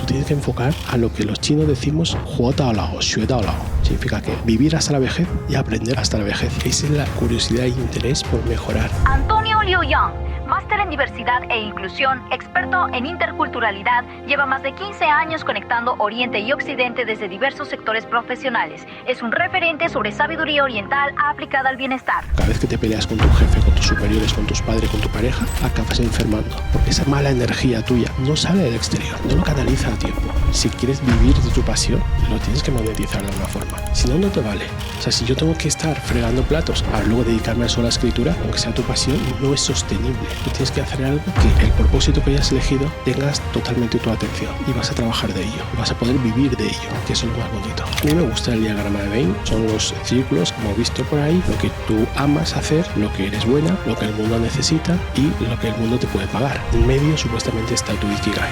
tienes que enfocar a lo que los chinos decimos 活到老学到老. Significa que vivir hasta la vejez y aprender hasta la vejez. Esa es la curiosidad e interés por mejorar. Antonio Liu Yang, máster en diversidad e inclusión, experto en interculturalidad, lleva más de 15 años conectando Oriente y Occidente desde diversos sectores profesionales. Es un referente sobre sabiduría oriental aplicada al bienestar. Cada vez que te peleas con tu jefe, con tus superiores, con tus padres, con tu pareja, acabas enfermando. Porque esa mala energía tuya no sale del exterior, no lo canaliza a tiempo. Si quieres vivir de tu pasión, lo tienes que monetizar de alguna forma. Si no, no te vale. O sea, si yo tengo que estar fregando platos para luego dedicarme solo a la escritura, aunque sea tu pasión, no es sostenible. Tú tienes que hacer algo que el propósito que hayas elegido tengas totalmente tu atención y vas a trabajar de ello. Vas a poder vivir de ello, que eso es lo más bonito. A mí me gusta el diagrama de Venn. Son los círculos, como he visto por ahí, lo que tú amas hacer, lo que eres buena, lo que el mundo necesita y lo que el mundo te puede pagar. En medio supuestamente está tu Ikigai.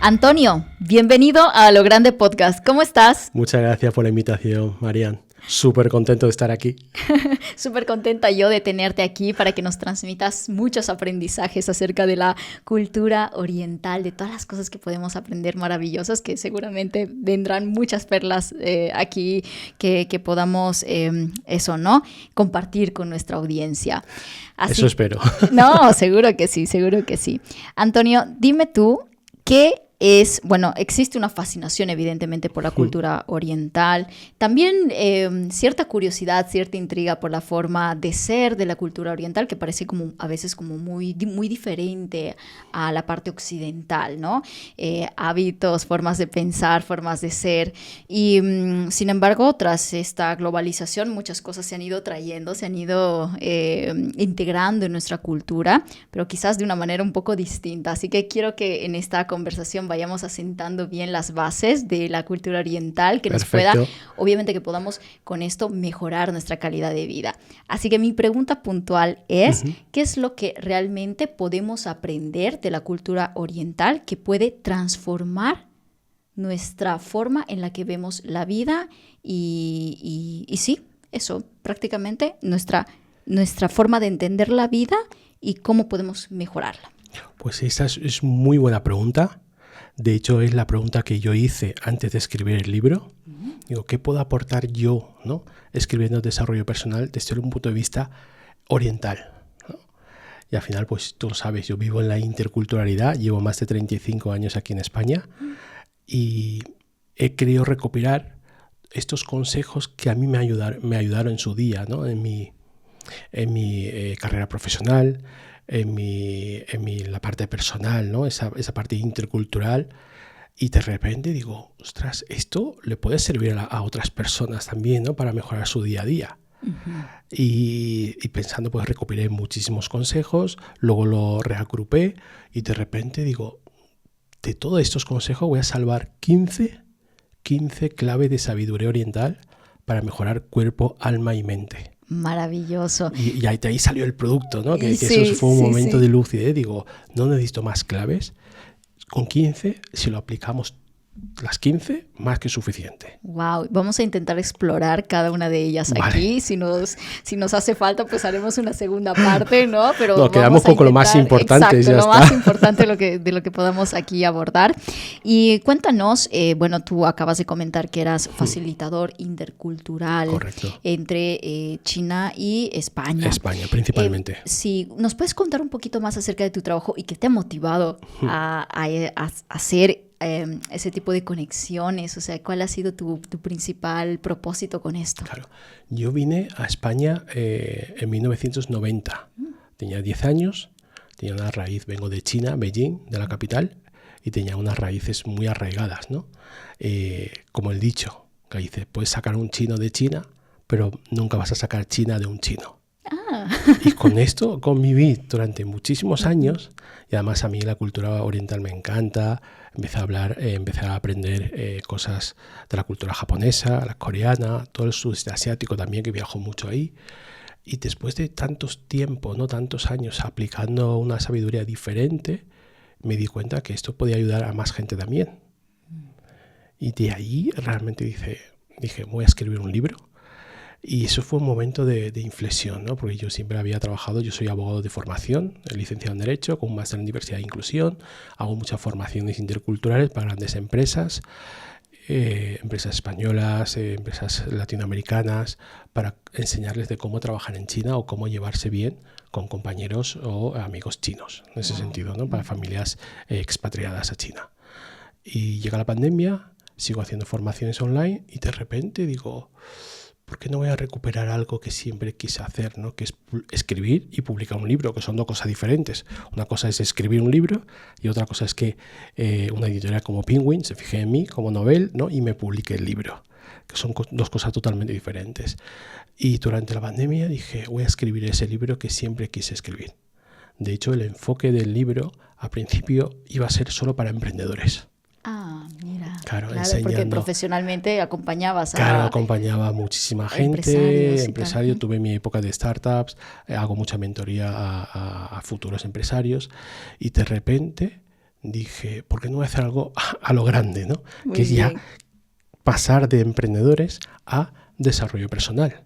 Antonio, bienvenido a Lo Grande Podcast. ¿Cómo estás? Muchas gracias por la invitación, Marian. Súper contento de estar aquí. Súper contenta yo de tenerte aquí para que nos transmitas muchos aprendizajes acerca de la cultura oriental, de todas las cosas que podemos aprender maravillosas, que seguramente vendrán muchas perlas aquí que podamos compartir con nuestra audiencia. Así, eso espero. No, seguro que sí, seguro que sí. Antonio, dime tú, ¿qué es, bueno, existe una fascinación evidentemente por la cultura oriental, también cierta curiosidad, cierta intriga por la forma de ser de la cultura oriental que parece como a veces como muy diferente a la parte occidental, ¿no? Hábitos, formas de pensar, formas de ser y sin embargo tras esta globalización muchas cosas se han ido trayendo, se han ido integrando en nuestra cultura, pero quizás de una manera un poco distinta, así que quiero que en esta conversación vayamos asentando bien las bases de la cultura oriental, que Perfecto. nos pueda, obviamente que podamos con esto mejorar nuestra calidad de vida. Así que mi pregunta puntual es, ¿qué es lo que realmente podemos aprender de la cultura oriental que puede transformar nuestra forma en la que vemos la vida y sí, eso, prácticamente nuestra forma de entender la vida y cómo podemos mejorarla? Pues esa es muy buena pregunta. De hecho, es la pregunta que yo hice antes de escribir el libro. Digo, ¿qué puedo aportar yo, ¿no? Escribiendo desarrollo personal desde un punto de vista oriental, ¿no? Y al final, pues tú lo sabes, yo vivo en la interculturalidad, llevo más de 35 años aquí en España y he querido recopilar estos consejos que a mí me ayudaron en su día, ¿no? En mi carrera profesional, la parte personal, ¿no? Esa parte intercultural, y de repente digo, ostras, esto le puede servir a otras personas también, ¿no? Para mejorar su día a día. Y pensando, pues recopilé muchísimos consejos, luego lo reagrupé y de repente digo, de todos estos consejos voy a salvar 15 claves de sabiduría oriental para mejorar cuerpo, alma y mente. Maravilloso. Y ahí salió el producto, ¿no? Que Sí, eso fue un momento sí. de lucidez. Digo, no necesito más claves. Con 15, si lo aplicamos las 15, más que suficiente. Wow, vamos a intentar explorar cada una de ellas aquí. Si nos hace falta, pues haremos una segunda parte, ¿no? Pero no, quedamos con lo más importante. Exacto, ya lo está. más importante de lo que podamos aquí abordar. Y cuéntanos, bueno, tú acabas de comentar que eras facilitador intercultural. Correcto. Entre China y España. España, principalmente. Sí, ¿nos puedes contar un poquito más acerca de tu trabajo y qué te ha motivado a hacer ese tipo de conexiones? O sea, ¿cuál ha sido tu principal propósito con esto? Claro, yo vine a España en 1990. Tenía 10 años, tenía una raíz, vengo de China, Beijing, de la capital, y tenía unas raíces muy arraigadas, ¿no? Como el dicho, que dice, puedes sacar un chino de China, pero nunca vas a sacar China de un chino. Y con esto conviví durante muchísimos años, y además a mí la cultura oriental me encanta. Empecé a aprender cosas de la cultura japonesa, la coreana, todo el sudeste asiático también, que viajo mucho ahí. Y después de tantos años aplicando una sabiduría diferente, me di cuenta que esto podía ayudar a más gente también. Y de ahí realmente dije, voy a escribir un libro. Y eso fue un momento de inflexión, ¿no? Porque yo siempre había trabajado, yo soy abogado de formación, licenciado en Derecho, con un máster en Diversidad e Inclusión, hago muchas formaciones interculturales para grandes empresas, empresas españolas, empresas latinoamericanas, para enseñarles de cómo trabajar en China o cómo llevarse bien con compañeros o amigos chinos, en ese sentido, ¿no? Para familias expatriadas a China. Y llega la pandemia, sigo haciendo formaciones online y de repente digo, ¿por qué no voy a recuperar algo que siempre quise hacer, ¿no? Que es escribir y publicar un libro, que son dos cosas diferentes? Una cosa es escribir un libro y otra cosa es que una editorial como Penguin se fije en mí como novel, ¿no? Y me publique el libro, que son dos cosas totalmente diferentes. Y durante la pandemia dije, voy a escribir ese libro que siempre quise escribir. De hecho, el enfoque del libro al principio iba a ser solo para emprendedores. Ah, mira. Claro, Porque profesionalmente acompañabas a... Claro, acompañaba a muchísima gente, empresarios. Tuve mi época de startups, hago mucha mentoría a futuros empresarios y de repente dije, ¿por qué no voy a hacer algo a lo grande, ¿no? Muy que es bien. ya pasar de emprendedores a desarrollo personal.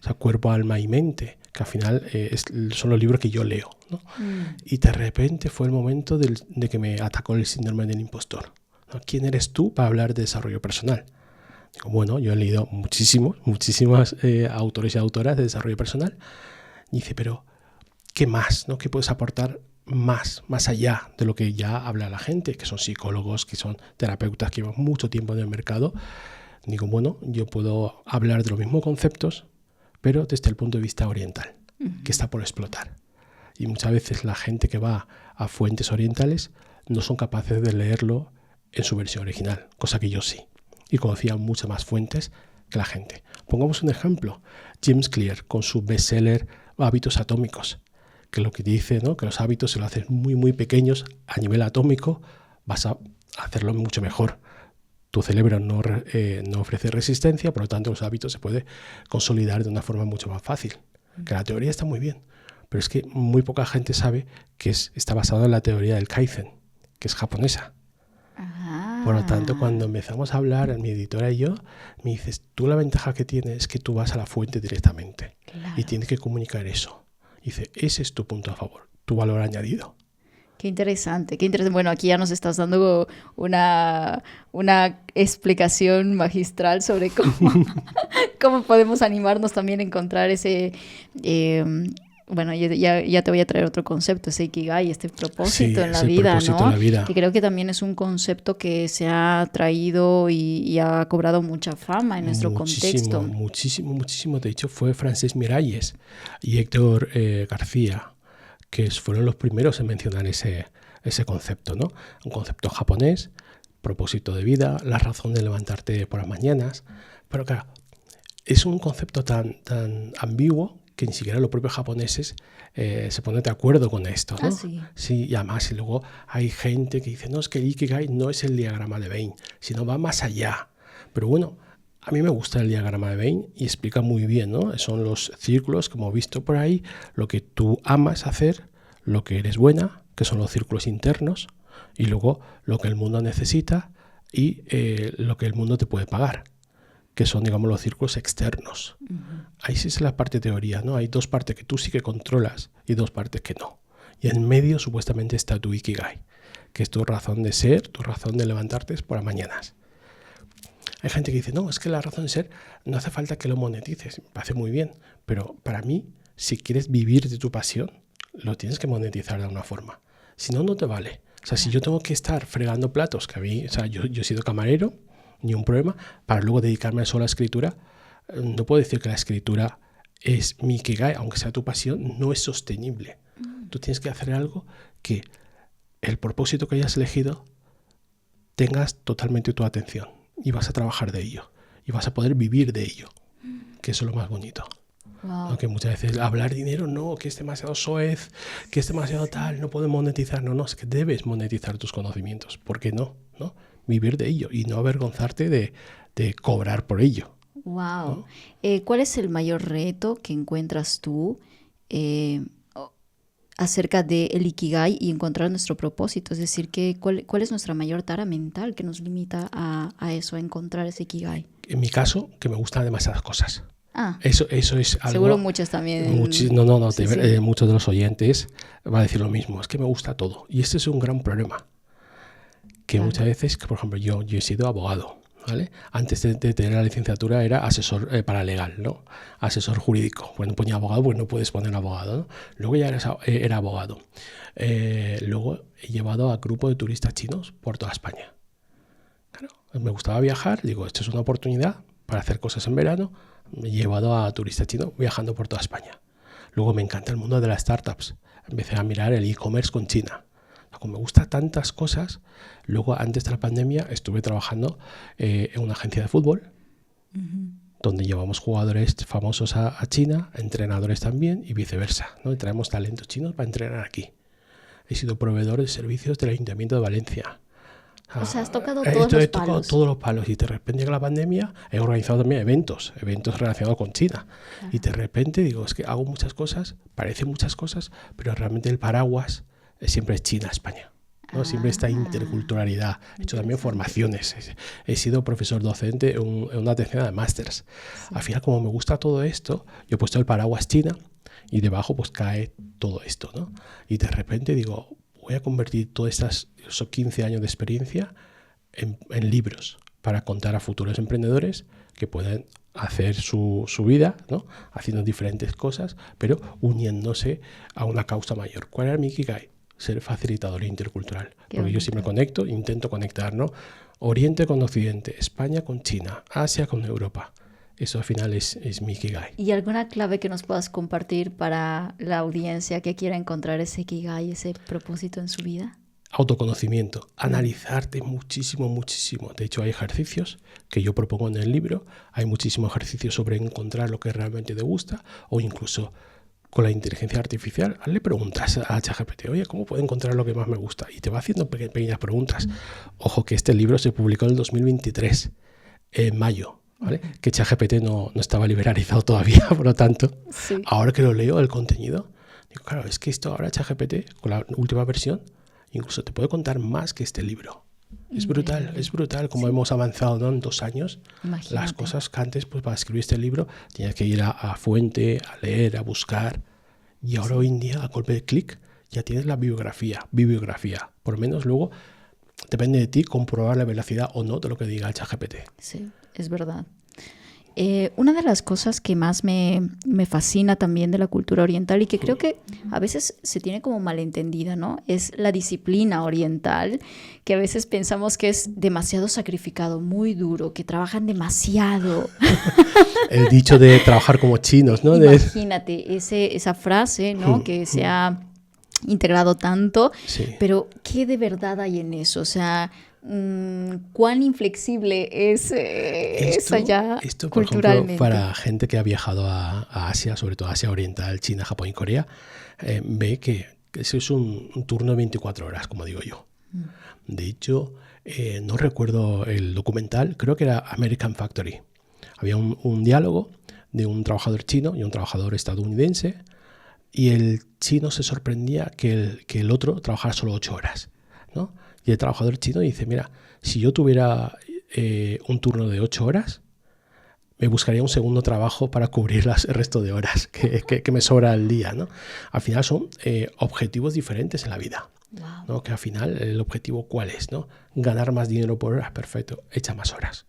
O sea, cuerpo, alma y mente, que al final son los libros que yo leo, ¿no? Y de repente fue el momento de que me atacó el síndrome del impostor. ¿Quién eres tú para hablar de desarrollo personal? Digo, bueno, yo he leído muchísimas autores y autoras de desarrollo personal. Y dice, pero ¿qué más? ¿No? ¿Qué puedes aportar más allá de lo que ya habla la gente? Que son psicólogos, que son terapeutas, que llevan mucho tiempo en el mercado. Digo, bueno, yo puedo hablar de los mismos conceptos, pero desde el punto de vista oriental, que está por explotar. Y muchas veces la gente que va a fuentes orientales no son capaces de leerlo en su versión original, cosa que yo sí. Y conocía muchas más fuentes que la gente. Pongamos un ejemplo. James Clear con su bestseller Hábitos Atómicos, que lo que dice, ¿no? Que los hábitos, si lo haces muy pequeños a nivel atómico, vas a hacerlo mucho mejor. Tu cerebro no ofrece resistencia, por lo tanto los hábitos se pueden consolidar de una forma mucho más fácil. Que la teoría está muy bien, pero es que muy poca gente sabe que está basado en la teoría del Kaizen, que es japonesa. Por lo tanto, cuando empezamos a hablar, mi editora y yo, me dices, tú la ventaja que tienes es que tú vas a la fuente directamente. Claro. Y tienes que comunicar eso. Dice, ese es tu punto a favor, tu valor añadido. Qué interesante, qué interesante. Bueno, aquí ya nos estás dando una explicación magistral sobre cómo podemos animarnos también a encontrar ese... Bueno, ya te voy a traer otro concepto, ese Ikigai, este propósito en la vida, ¿no? En la vida. Que creo que también es un concepto que se ha traído y ha cobrado mucha fama en nuestro contexto. Muchísimo. De hecho, fue Francesc Miralles y Héctor García, que fueron los primeros en mencionar ese concepto, ¿no? Un concepto japonés, propósito de vida, la razón de levantarte por las mañanas. Pero claro, es un concepto tan ambiguo que ni siquiera los propios japoneses se ponen de acuerdo con esto, ¿no? Sí, y además y luego hay gente que dice, no, es que el Ikigai no es el diagrama de Venn, sino va más allá. Pero bueno, a mí me gusta el diagrama de Venn y explica muy bien, ¿no? Son los círculos que hemos visto por ahí, lo que tú amas hacer, lo que eres buena, que son los círculos internos, y luego lo que el mundo necesita y lo que el mundo te puede pagar, que son, digamos, los círculos externos. Ahí sí es la parte teoría, ¿no? Hay dos partes que tú sí que controlas y dos partes que no. Y en medio supuestamente está tu Ikigai, que es tu razón de ser, tu razón de levantarte por las mañanas. Hay gente que dice, no, es que la razón de ser no hace falta que lo monetices. Me parece muy bien, pero para mí, si quieres vivir de tu pasión, lo tienes que monetizar de alguna forma. Si no, no te vale. O sea, si yo tengo que estar fregando platos, que a mí, o sea, yo he sido camarero, ni un problema, para luego dedicarme solo a la escritura, no puedo decir que la escritura es mi Ikigai, aunque sea tu pasión, no es sostenible. Tú tienes que hacer algo que el propósito que hayas elegido tengas totalmente tu atención y vas a trabajar de ello y vas a poder vivir de ello, que eso es lo más bonito. Wow. Aunque muchas veces hablar dinero, no, que es demasiado soez, que es demasiado tal, no puedes monetizar. No, es que debes monetizar tus conocimientos. ¿Por qué no? Vivir de ello y no avergonzarte de cobrar por ello. Wow. ¿No? ¿Cuál es el mayor reto que encuentras tú acerca del Ikigai y encontrar nuestro propósito? Es decir, ¿cuál es nuestra mayor tara mental que nos limita a eso, a encontrar ese Ikigai? En mi caso, que me gustan demasiadas cosas. Eso es algo... Seguro muchos también... muchos de los oyentes van a decir lo mismo, es que me gusta todo. Y este es un gran problema. Que muchas veces, por ejemplo, yo he sido abogado, ¿vale? Antes de tener la licenciatura era asesor paralegal, ¿no? Asesor jurídico. Bueno, ponía abogado, pues no puedes poner abogado, ¿no? Luego ya era abogado. Luego he llevado a grupo de turistas chinos por toda España. Claro, me gustaba viajar, digo, esto es una oportunidad para hacer cosas en verano. Me he llevado a turistas chinos viajando por toda España. Luego me encanta el mundo de las startups. Empecé a mirar el e-commerce con China. Como me gustan tantas cosas, luego antes de la pandemia estuve trabajando en una agencia de fútbol, donde llevamos jugadores famosos a China, entrenadores también y viceversa, ¿no? Y traemos talentos chinos para entrenar aquí. He sido proveedor de servicios del Ayuntamiento de Valencia. O sea, has tocado todos los palos. He tocado todos los palos y de repente con la pandemia he organizado también eventos relacionados con China. Y de repente digo, es que hago muchas cosas, parecen muchas cosas, pero realmente el paraguas siempre es China-España, ¿no? Siempre esta interculturalidad. He hecho también formaciones. He sido profesor docente en una tercera de másters. Sí. Al final, como me gusta todo esto, yo he puesto el paraguas China y debajo pues cae todo esto, ¿no? Y de repente digo, voy a convertir todos esos 15 años de experiencia en libros para contar a futuros emprendedores que puedan hacer su vida, ¿no? Haciendo diferentes cosas, pero uniéndose a una causa mayor. ¿Cuál era mi Ikigai? Ser facilitador intercultural. Porque yo siempre intento conectar, ¿no? Oriente con Occidente, España con China, Asia con Europa. Eso al final es mi Ikigai. ¿Y alguna clave que nos puedas compartir para la audiencia que quiera encontrar ese Ikigai, ese propósito en su vida? Autoconocimiento, analizarte muchísimo. De hecho, hay ejercicios que yo propongo en el libro. Hay muchísimos ejercicios sobre encontrar lo que realmente te gusta, o incluso con la inteligencia artificial, hazle preguntas a ChatGPT. Oye, ¿cómo puedo encontrar lo que más me gusta? Y te va haciendo pequeñas preguntas. Ojo, que este libro se publicó en el 2023, en mayo, ¿vale? Que ChatGPT no estaba liberalizado todavía, por lo tanto, ahora que lo leo, el contenido, digo, claro, es que esto ahora ChatGPT, con la última versión, incluso te puede contar más que este libro. Es brutal como hemos avanzado, ¿no? En 2 años. Imagínate. Las cosas que antes, pues para escribir este libro, tenías que ir a fuente, a leer, a buscar. Y ahora hoy en día, a golpe de clic, ya tienes la bibliografía. Por lo menos luego, depende de ti comprobar la veracidad o no de lo que diga el ChatGPT. Sí, es verdad. Una de las cosas que más me fascina también de la cultura oriental y que creo que a veces se tiene como malentendida, ¿no? Es la disciplina oriental, que a veces pensamos que es demasiado sacrificado, muy duro, que trabajan demasiado. El dicho de trabajar como chinos, ¿no? Imagínate esa frase, ¿no? Que se ha integrado tanto, pero ¿qué de verdad hay en eso? O sea, ¿cuán inflexible es allá esto, por culturalmente? Ejemplo, para gente que ha viajado a Asia, sobre todo Asia Oriental, China, Japón y Corea, ve que eso es un turno de 24 horas, como digo yo. De hecho, no recuerdo el documental, creo que era American Factory. Había un diálogo de un trabajador chino y un trabajador estadounidense, y el chino se sorprendía que el otro trabajara solo 8 horas, ¿no? Y el trabajador chino dice, mira, si yo tuviera un turno de 8 horas, me buscaría un segundo trabajo para cubrir el resto de horas que me sobra al día, ¿no? Al final son objetivos diferentes en la vida, ¿no? Que al final el objetivo ¿cuál es, no? Ganar más dinero por hora, perfecto, echa más horas.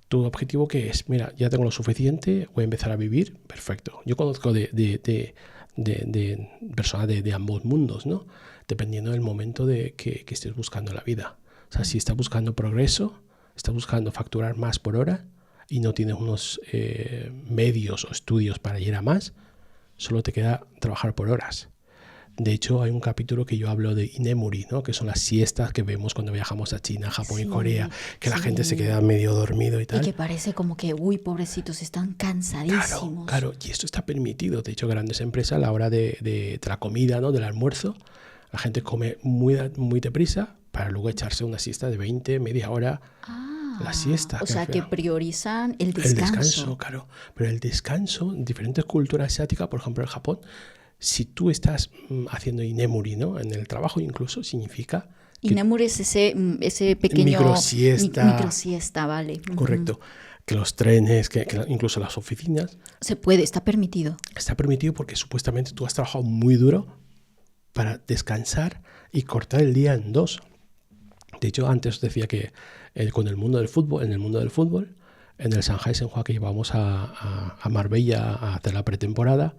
Tu objetivo ¿qué es? Mira, ya tengo lo suficiente, voy a empezar a vivir, perfecto. Yo conozco de personas de ambos mundos, ¿no? Dependiendo del momento que estés buscando en la vida. O sea, si estás buscando progreso, estás buscando facturar más por hora y no tienes unos medios o estudios para ir a más, solo te queda trabajar por horas. De hecho, hay un capítulo que yo hablo de Inemuri, ¿no? Que son las siestas que vemos cuando viajamos a China, Japón y Corea, que la gente se queda medio dormido y tal. Y que parece como que, uy, pobrecitos, están cansadísimos. Claro, y esto está permitido. De hecho, grandes empresas a la hora de la comida, ¿no? Del almuerzo, la gente come muy deprisa para luego echarse una siesta de 20, media hora. La siesta. O sea, que priorizan el descanso. El descanso, claro. Pero el descanso, en diferentes culturas asiáticas, por ejemplo en Japón, si tú estás haciendo Inemuri, ¿no? En el trabajo incluso, significa... Inemuri es ese pequeño... Microsiesta. Microsiesta, vale. Correcto. que los trenes, que incluso las oficinas. Se puede, está permitido. Está permitido porque supuestamente tú has trabajado muy duro para descansar y cortar el día en dos. De hecho, antes os decía que con el mundo del fútbol, en el Shanghai Shenhua que llevamos a Marbella a hacer la pretemporada,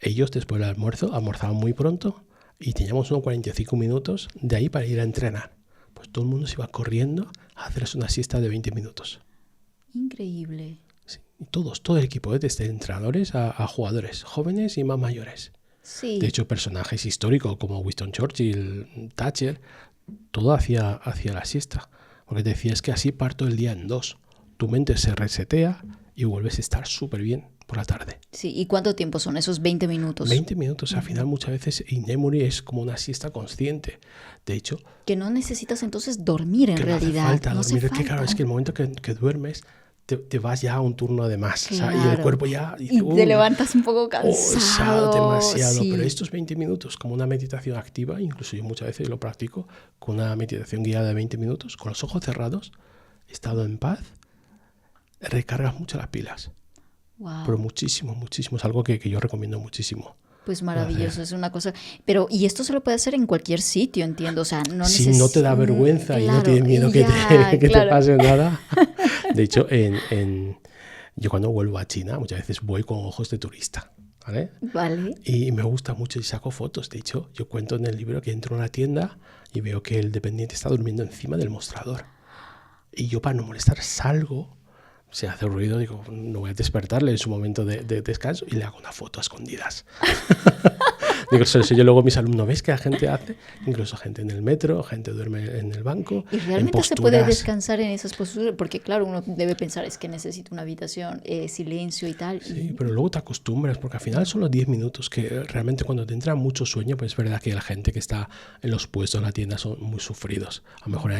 ellos después del almuerzo almorzaban muy pronto y teníamos unos 45 minutos de ahí para ir a entrenar. Pues todo el mundo se iba corriendo a hacerse una siesta de 20 minutos. Increíble. Sí, todo el equipo, desde entrenadores a jugadores jóvenes y más mayores. Sí. De hecho, personajes históricos como Winston Churchill, Thatcher, todo hacia la siesta. Porque te decía, es que así parto el día en dos. Tu mente se resetea y vuelves a estar súper bien por la tarde. Sí, ¿y cuánto tiempo son esos 20 minutos? 20 minutos, al final muchas veces in-memory es como una siesta consciente. De hecho, que no necesitas entonces dormir en realidad. No hace falta dormir, hace falta. Claro, es que el momento que duermes te vas ya a un turno de más. Claro. O sea, y el cuerpo ya dice, y te levantas un poco cansado. Demasiado. Sí. Pero estos 20 minutos, como una meditación activa, incluso yo muchas veces lo practico con una meditación guiada de 20 minutos, con los ojos cerrados, estado en paz, recargas mucho las pilas. Wow. Pero muchísimo. Es algo que yo recomiendo muchísimo. Pues maravilloso, es una cosa. Pero, y esto se lo puede hacer en cualquier sitio, entiendo. O sea, si no te da vergüenza y no tienes miedo que te pase nada. De hecho, yo cuando vuelvo a China, muchas veces voy con ojos de turista. ¿Vale? Y me gusta mucho y saco fotos. De hecho, yo cuento en el libro que entro a una tienda y veo que el dependiente está durmiendo encima del mostrador. Y yo, para no molestar, salgo. Se hace ruido, digo, no voy a despertarle en su momento de descanso y le hago una foto a escondidas. Digo, eso yo luego mis alumnos, ¿ves que la gente hace? Incluso gente en el metro, gente duerme en el banco. ¿Y realmente se puede descansar en esas posturas? Porque claro, uno debe pensar, es que necesito una habitación, silencio y tal. Sí, pero luego te acostumbras, porque al final son los 10 minutos que realmente cuando te entra mucho sueño, pues es verdad que la gente que está en los puestos en la tienda son muy sufridos. A lo mejor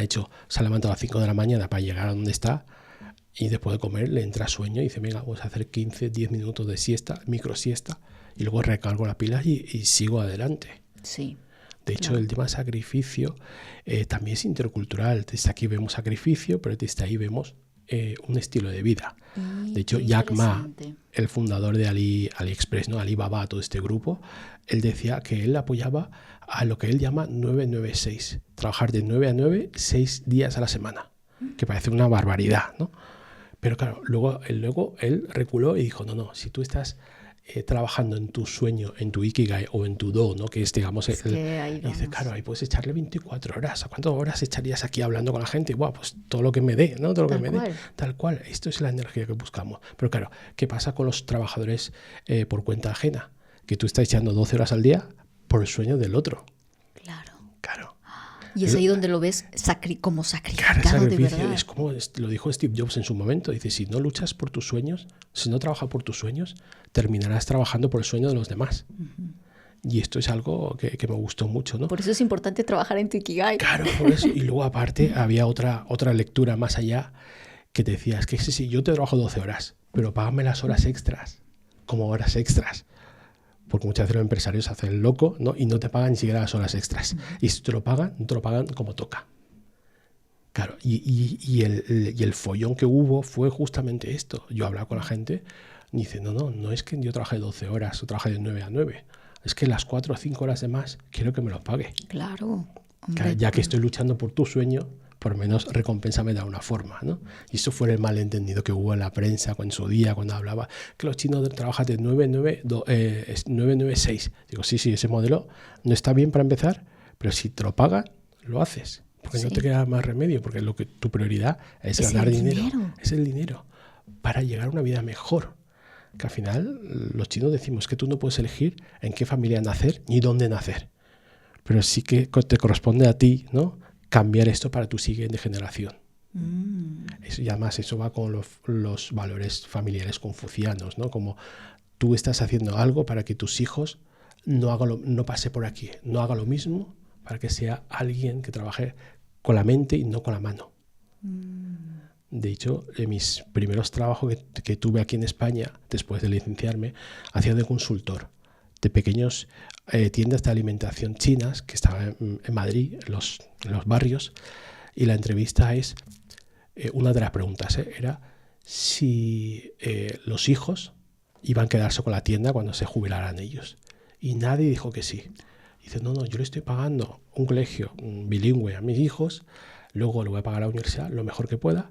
se ha levantado a las 5 de la mañana para llegar a donde está. Y después de comer le entra sueño y dice, venga, vamos a hacer 15, 10 minutos de siesta, micro siesta, y luego recargo las pilas y sigo adelante. Sí. De hecho, el tema sacrificio también es intercultural. Desde aquí vemos sacrificio, pero desde ahí vemos un estilo de vida. De hecho, Jack Ma, el fundador de AliExpress, ¿no? Alibaba, todo este grupo, él decía que él apoyaba a lo que él llama 996, trabajar de 9 a 9, 6 días a la semana, que parece una barbaridad, ¿no? Pero claro, luego él reculó y dijo, no, si tú estás trabajando en tu sueño, en tu Ikigai o en tu Do, ¿no? Que es, digamos, dice, claro, ahí puedes echarle 24 horas. ¿A cuántas horas echarías aquí hablando con la gente? Buah, pues todo lo que me dé, ¿no? Todo lo que me dé. Tal cual. Esto es la energía que buscamos. Pero claro, ¿qué pasa con los trabajadores por cuenta ajena? Que tú estás echando 12 horas al día por el sueño del otro. Claro. Y es ahí donde lo ves como sacrificado de verdad. Es como lo dijo Steve Jobs en su momento. Dice, si no luchas por tus sueños, si no trabajas por tus sueños, terminarás trabajando por el sueño de los demás. Uh-huh. Y esto es algo que me gustó mucho, ¿no? Por eso es importante trabajar en tu Ikigai. Claro, por eso. Y luego aparte había otra lectura más allá que te decía, es que sí, yo te trabajo 12 horas, pero págame las horas extras, como horas extras. Porque muchas veces los empresarios hacen el loco, ¿no? Y no te pagan ni siquiera las horas extras. Y si te lo pagan, no te lo pagan como toca. Claro, y el follón que hubo fue justamente esto. Yo hablaba con la gente y dice, no es que yo trabaje 12 horas o trabaje de 9 a 9. Es que las 4 o 5 horas de más quiero que me lo pague. Claro. Hombre, ya que estoy luchando por tu sueño, por lo menos recompénsame de alguna forma, ¿no? Y eso fue el malentendido que hubo en la prensa en su día cuando hablaba que los chinos trabajan de 996. Digo, sí, ese modelo no está bien para empezar, pero si te lo pagan, lo haces. Porque no te queda más remedio, porque tu prioridad es ganar dinero. Es el dinero para llegar a una vida mejor. Que al final los chinos decimos que tú no puedes elegir en qué familia nacer ni dónde nacer. Pero sí que te corresponde a ti, ¿no?, cambiar esto para tu siguiente generación. Y además eso va con los valores familiares confucianos, ¿no? Como tú estás haciendo algo para que tus hijos no pase por aquí, no haga lo mismo, para que sea alguien que trabaje con la mente y no con la mano. De hecho, en mis primeros trabajos que tuve aquí en España, después de licenciarme, hacía de consultor de pequeños tiendas de alimentación chinas que estaban en Madrid, en los barrios, y la entrevista es, una de las preguntas era si los hijos iban a quedarse con la tienda cuando se jubilaran ellos. Y nadie dijo que sí. Dice, no, yo le estoy pagando un colegio bilingüe a mis hijos, luego le voy a pagar a la universidad lo mejor que pueda,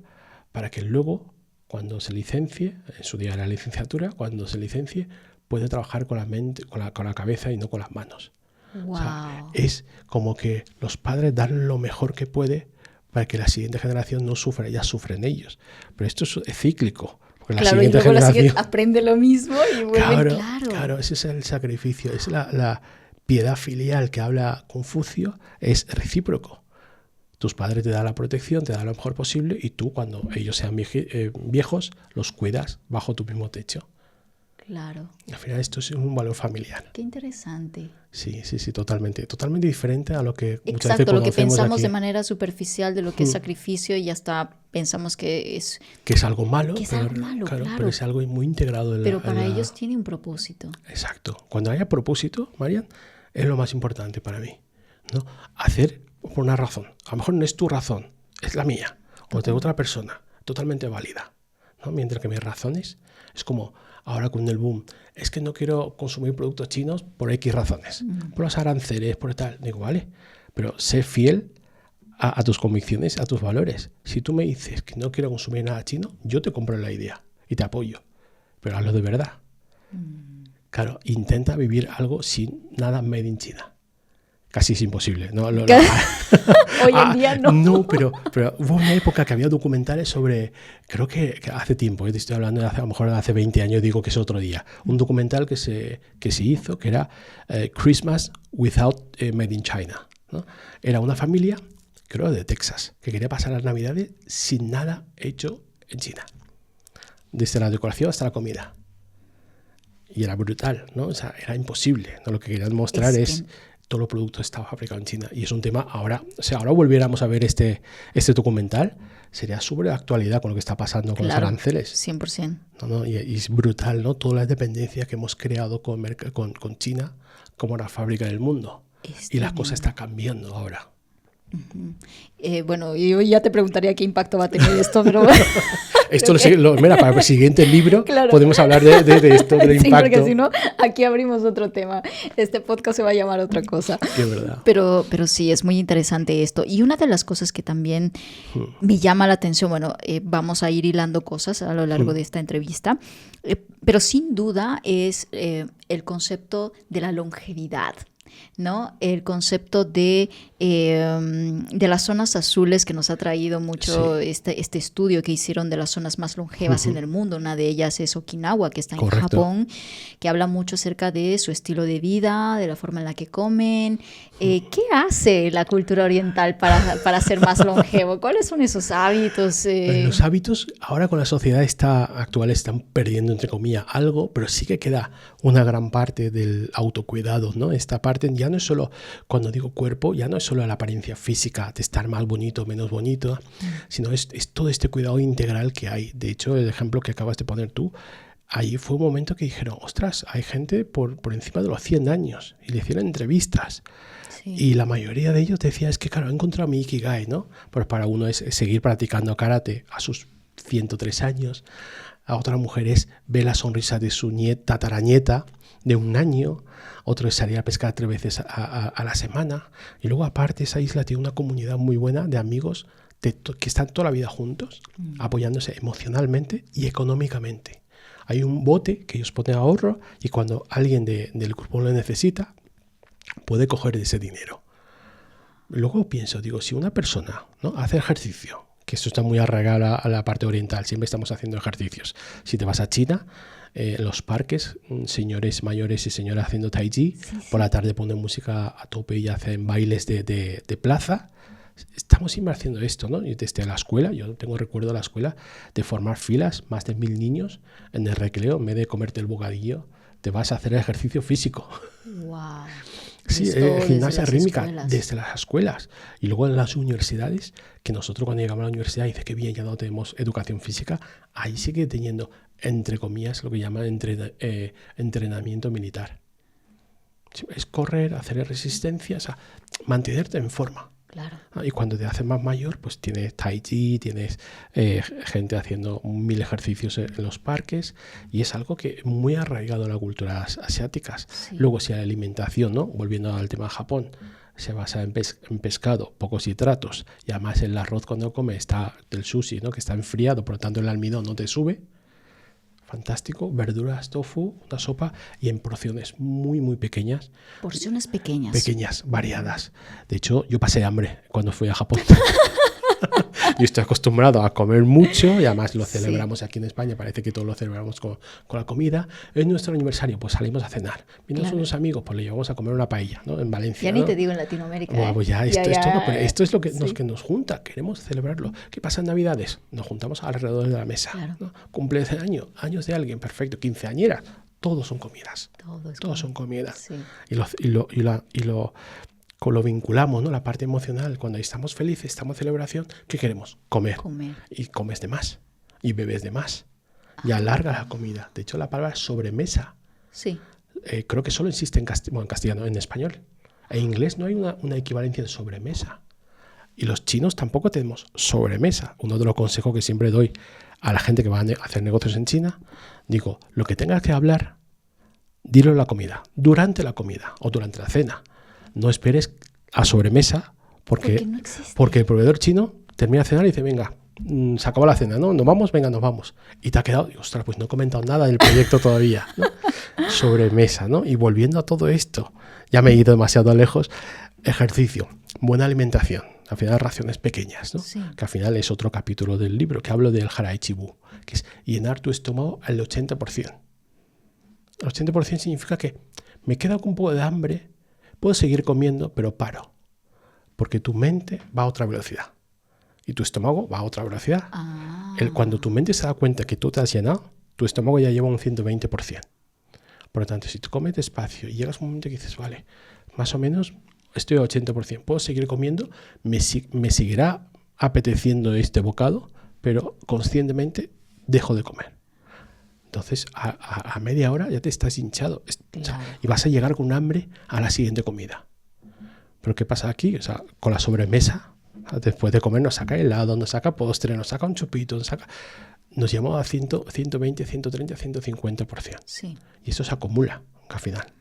para que luego, cuando se licencie, en su día de la licenciatura, cuando se licencie, puede trabajar con la mente, con la cabeza y no con las manos. Wow. O sea, es como que los padres dan lo mejor que puede para que la siguiente generación no sufra, ya sufren ellos. Pero esto es cíclico. Claro, y luego la siguiente aprende lo mismo y vuelve, claro, ese es el sacrificio, es la piedad filial que habla Confucio, es recíproco. Tus padres te dan la protección, te dan lo mejor posible y tú, cuando ellos sean viejos, los cuidas bajo tu mismo techo. Claro. Al final esto es un valor familiar. Qué interesante. Sí, totalmente diferente a lo que muchas veces conocemos lo que pensamos aquí. De manera superficial de lo que es sacrificio y hasta pensamos que es algo malo, claro, pero es algo muy integrado en pero para ellos tiene un propósito. Exacto. Cuando haya propósito, Marian, es lo más importante para mí, ¿no? Hacer por una razón. A lo mejor no es tu razón, es la mía o de otra persona, totalmente válida, ¿no? Mientras que mis razones es como ahora con el boom, es que no quiero consumir productos chinos por X razones, por los aranceles, por tal. Digo, vale, pero sé fiel a tus convicciones, a tus valores. Si tú me dices que no quiero consumir nada chino, yo te compro la idea y te apoyo, pero hazlo de verdad. Claro, intenta vivir algo sin nada made in China. Casi es imposible, ¿no? Hoy en día no. No, pero hubo una época que había documentales sobre, creo que hace tiempo, te estoy hablando de a lo mejor hace 20 años, digo que es otro día, un documental que se hizo, que era Christmas Without Made in China, ¿no? Era una familia, creo de Texas, que quería pasar las Navidades sin nada hecho en China. Desde la decoración hasta la comida. Y era brutal, ¿no? O sea, era imposible, ¿no? Lo que querían mostrar es todos los productos estaban fabricados en China. Y es un tema ahora, ahora volviéramos a ver este documental, sería sobre la actualidad con lo que está pasando con los aranceles. 100%. ¿No? Y es brutal, ¿no? Toda la dependencia que hemos creado con China como la fábrica del mundo. Y las cosas están cambiando ahora. Bueno, yo ya te preguntaría qué impacto va a tener esto, pero... Esto mira, para el siguiente libro podemos hablar de esto, del impacto. Sí, porque si no, aquí abrimos otro tema. Este podcast se va a llamar otra cosa. Es verdad. Pero sí, es muy interesante esto. Y una de las cosas que también me llama la atención, bueno, vamos a ir hilando cosas a lo largo de esta entrevista, pero sin duda es el concepto de la longevidad, ¿no? El concepto de las zonas azules que nos ha traído mucho este estudio que hicieron de las zonas más longevas en el mundo. Una de ellas es Okinawa, que está en Japón, que habla mucho acerca de su estilo de vida, de la forma en la que comen. ¿Qué hace la cultura oriental para ser más longevo? ¿Cuáles son esos hábitos? Los hábitos ahora con la sociedad actual están perdiendo, entre comillas, algo, pero sí que queda una gran parte del autocuidado, ¿no? Esta parte ya no es solo, cuando digo cuerpo, ya no es solo la apariencia física de estar más bonito o menos bonito, sino es todo este cuidado integral que hay. De hecho, el ejemplo que acabas de poner tú, ahí fue un momento que dijeron, ostras, hay gente por encima de los 100 años y le hicieron entrevistas. Sí. Y la mayoría de ellos decía, es que claro, he encontrado mi Ikigai, ¿no? Pues para uno es seguir practicando karate a sus 103 años, a otra mujer es ver la sonrisa de su tataranieta de 1 año, otro es salir a pescar 3 veces a la semana, y luego aparte esa isla tiene una comunidad muy buena de amigos que están toda la vida juntos, apoyándose emocionalmente y económicamente. Hay un bote que ellos ponen a ahorro y cuando alguien del grupo lo necesita, puede coger ese dinero. Luego pienso, digo, si una persona, ¿no?, hace ejercicio, que esto está muy arraigado a la parte oriental, siempre estamos haciendo ejercicios. Si te vas a China, en los parques, señores mayores y señoras haciendo tai chi, por la tarde ponen música a tope y hacen bailes de plaza. Estamos siempre haciendo esto, ¿no? Y desde la escuela, yo tengo recuerdo de la escuela de formar filas, más de 1000 niños en el recreo, en vez de comerte el bocadillo, te vas a hacer ejercicio físico. Wow. Sí, gimnasia rítmica desde las escuelas. Y luego en las universidades, que nosotros cuando llegamos a la universidad dice que bien, ya no tenemos educación física, ahí sigue teniendo, entre comillas, lo que llaman entrenamiento militar. Es correr, hacer resistencia, o sea, mantenerte en forma. Claro. Y cuando te haces más mayor, pues tienes tai chi, tienes gente haciendo 1000 ejercicios en los parques, y es algo que muy arraigado en la cultura asiáticas. Sí. Luego, si la alimentación, ¿no? Volviendo al tema de Japón, se basa en pescado, pocos hidratos, y además el arroz cuando comes está del sushi, ¿no? Que está enfriado, por lo tanto el almidón no te sube. Fantástico, verduras, tofu, una sopa, y en porciones muy, muy pequeñas. Porciones pequeñas. Pequeñas, variadas. De hecho, yo pasé hambre cuando fui a Japón. Yo estoy acostumbrado a comer mucho, y además lo celebramos aquí en España. Parece que todos lo celebramos con la comida. Es nuestro aniversario, pues salimos a cenar. Vienen unos amigos, pues le llevamos a comer una paella, ¿no? En Valencia. Ya ni ¿no? te digo en Latinoamérica. Bueno, pues ya, esto es lo que, Sí. que nos junta. Queremos celebrarlo. ¿Qué pasa en Navidades? Nos juntamos alrededor de la mesa. Claro. ¿no? Cumpleaños de años de alguien, perfecto. Quinceañeras, todos son comidas. Todos Son comidas. Sí. Con lo vinculamos, ¿no? La parte emocional. Cuando estamos felices, estamos en celebración, ¿qué queremos? Comer. Y comes de más. Y bebes de más. Y alarga la comida. De hecho, la palabra sobremesa, Sí. creo que solo existe en castellano, en español. En inglés no hay una equivalencia en sobremesa. Y los chinos tampoco tenemos sobremesa. Uno de los consejos que siempre doy a la gente que va a hacer negocios en China, digo, lo que tengas que hablar, dilo en la comida, durante la comida o durante la cena. No esperes a sobremesa porque no existe. Porque el proveedor chino termina de cenar y dice, venga, se acabó la cena, ¿no? ¿Nos vamos? Venga, nos vamos. Y te ha quedado, ostras, pues no he comentado nada del proyecto todavía, ¿no? Sobremesa, ¿no? Y volviendo a todo esto, ya me he ido demasiado lejos, ejercicio, buena alimentación, al final raciones pequeñas, ¿no? Sí. Que al final es otro capítulo del libro, que hablo del Haraichibu, que es llenar tu estómago al 80%. El 80% significa que me queda con un poco de hambre, puedo seguir comiendo, pero paro. Porque tu mente va a otra velocidad. Y tu estómago va a otra velocidad. Cuando tu mente se da cuenta que tú te has llenado, tu estómago ya lleva un 120%. Por lo tanto, si tú comes despacio y llegas a un momento que dices, vale, más o menos estoy al 80%, puedo seguir comiendo, me seguirá apeteciendo este bocado, pero conscientemente dejo de comer. Entonces, a media hora ya te estás hinchado. Claro. Y vas a llegar con hambre a la siguiente comida. Pero ¿qué pasa aquí? O sea, con la sobremesa, después de comer nos saca helado, nos saca postre, nos saca un chupito, nos llevamos a 120, 130, 150%. Sí. Y eso se acumula al final.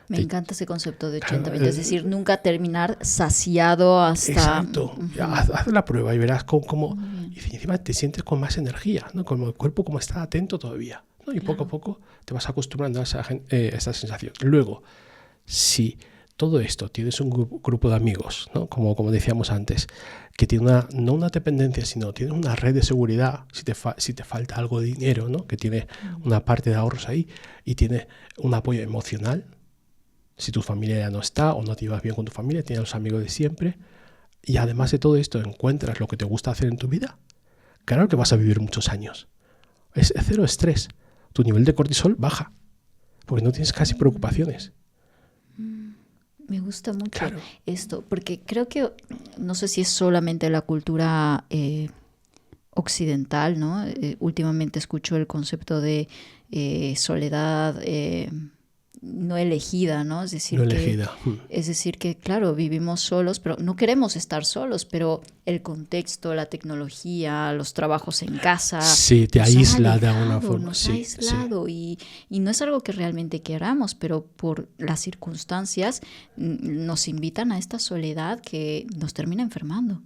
Me encanta ese concepto de 80-20, es decir, nunca terminar saciado hasta... Exacto. Haz la prueba y verás cómo y encima te sientes con más energía, ¿no? Como el cuerpo como está atento todavía, ¿no? Y poco a poco te vas acostumbrando a esa sensación. Luego, si todo esto tienes un grupo de amigos, ¿no? Como decíamos antes, que tiene no una dependencia, sino tiene una red de seguridad, si te falta algo de dinero, ¿no? Que tiene una parte de ahorros ahí y tiene un apoyo emocional. Si tu familia ya no está o no te llevas bien con tu familia, tienes a los amigos de siempre. Y además de todo esto, encuentras lo que te gusta hacer en tu vida. Claro que vas a vivir muchos años. Es cero estrés. Tu nivel de cortisol baja. Porque no tienes casi preocupaciones. Me gusta mucho Claro. esto, porque creo que, no sé si es solamente la cultura occidental, ¿no? Últimamente escucho el concepto de soledad no elegida, ¿no? Es decir, No elegida. Es decir que, claro, vivimos solos, pero no queremos estar solos, pero el contexto, la tecnología, los trabajos en casa... Sí, te nos aísla ha de alguna alejado, forma. Nos Sí, ha aislado y no es algo que realmente queramos, pero por las circunstancias nos invitan a esta soledad que nos termina enfermando.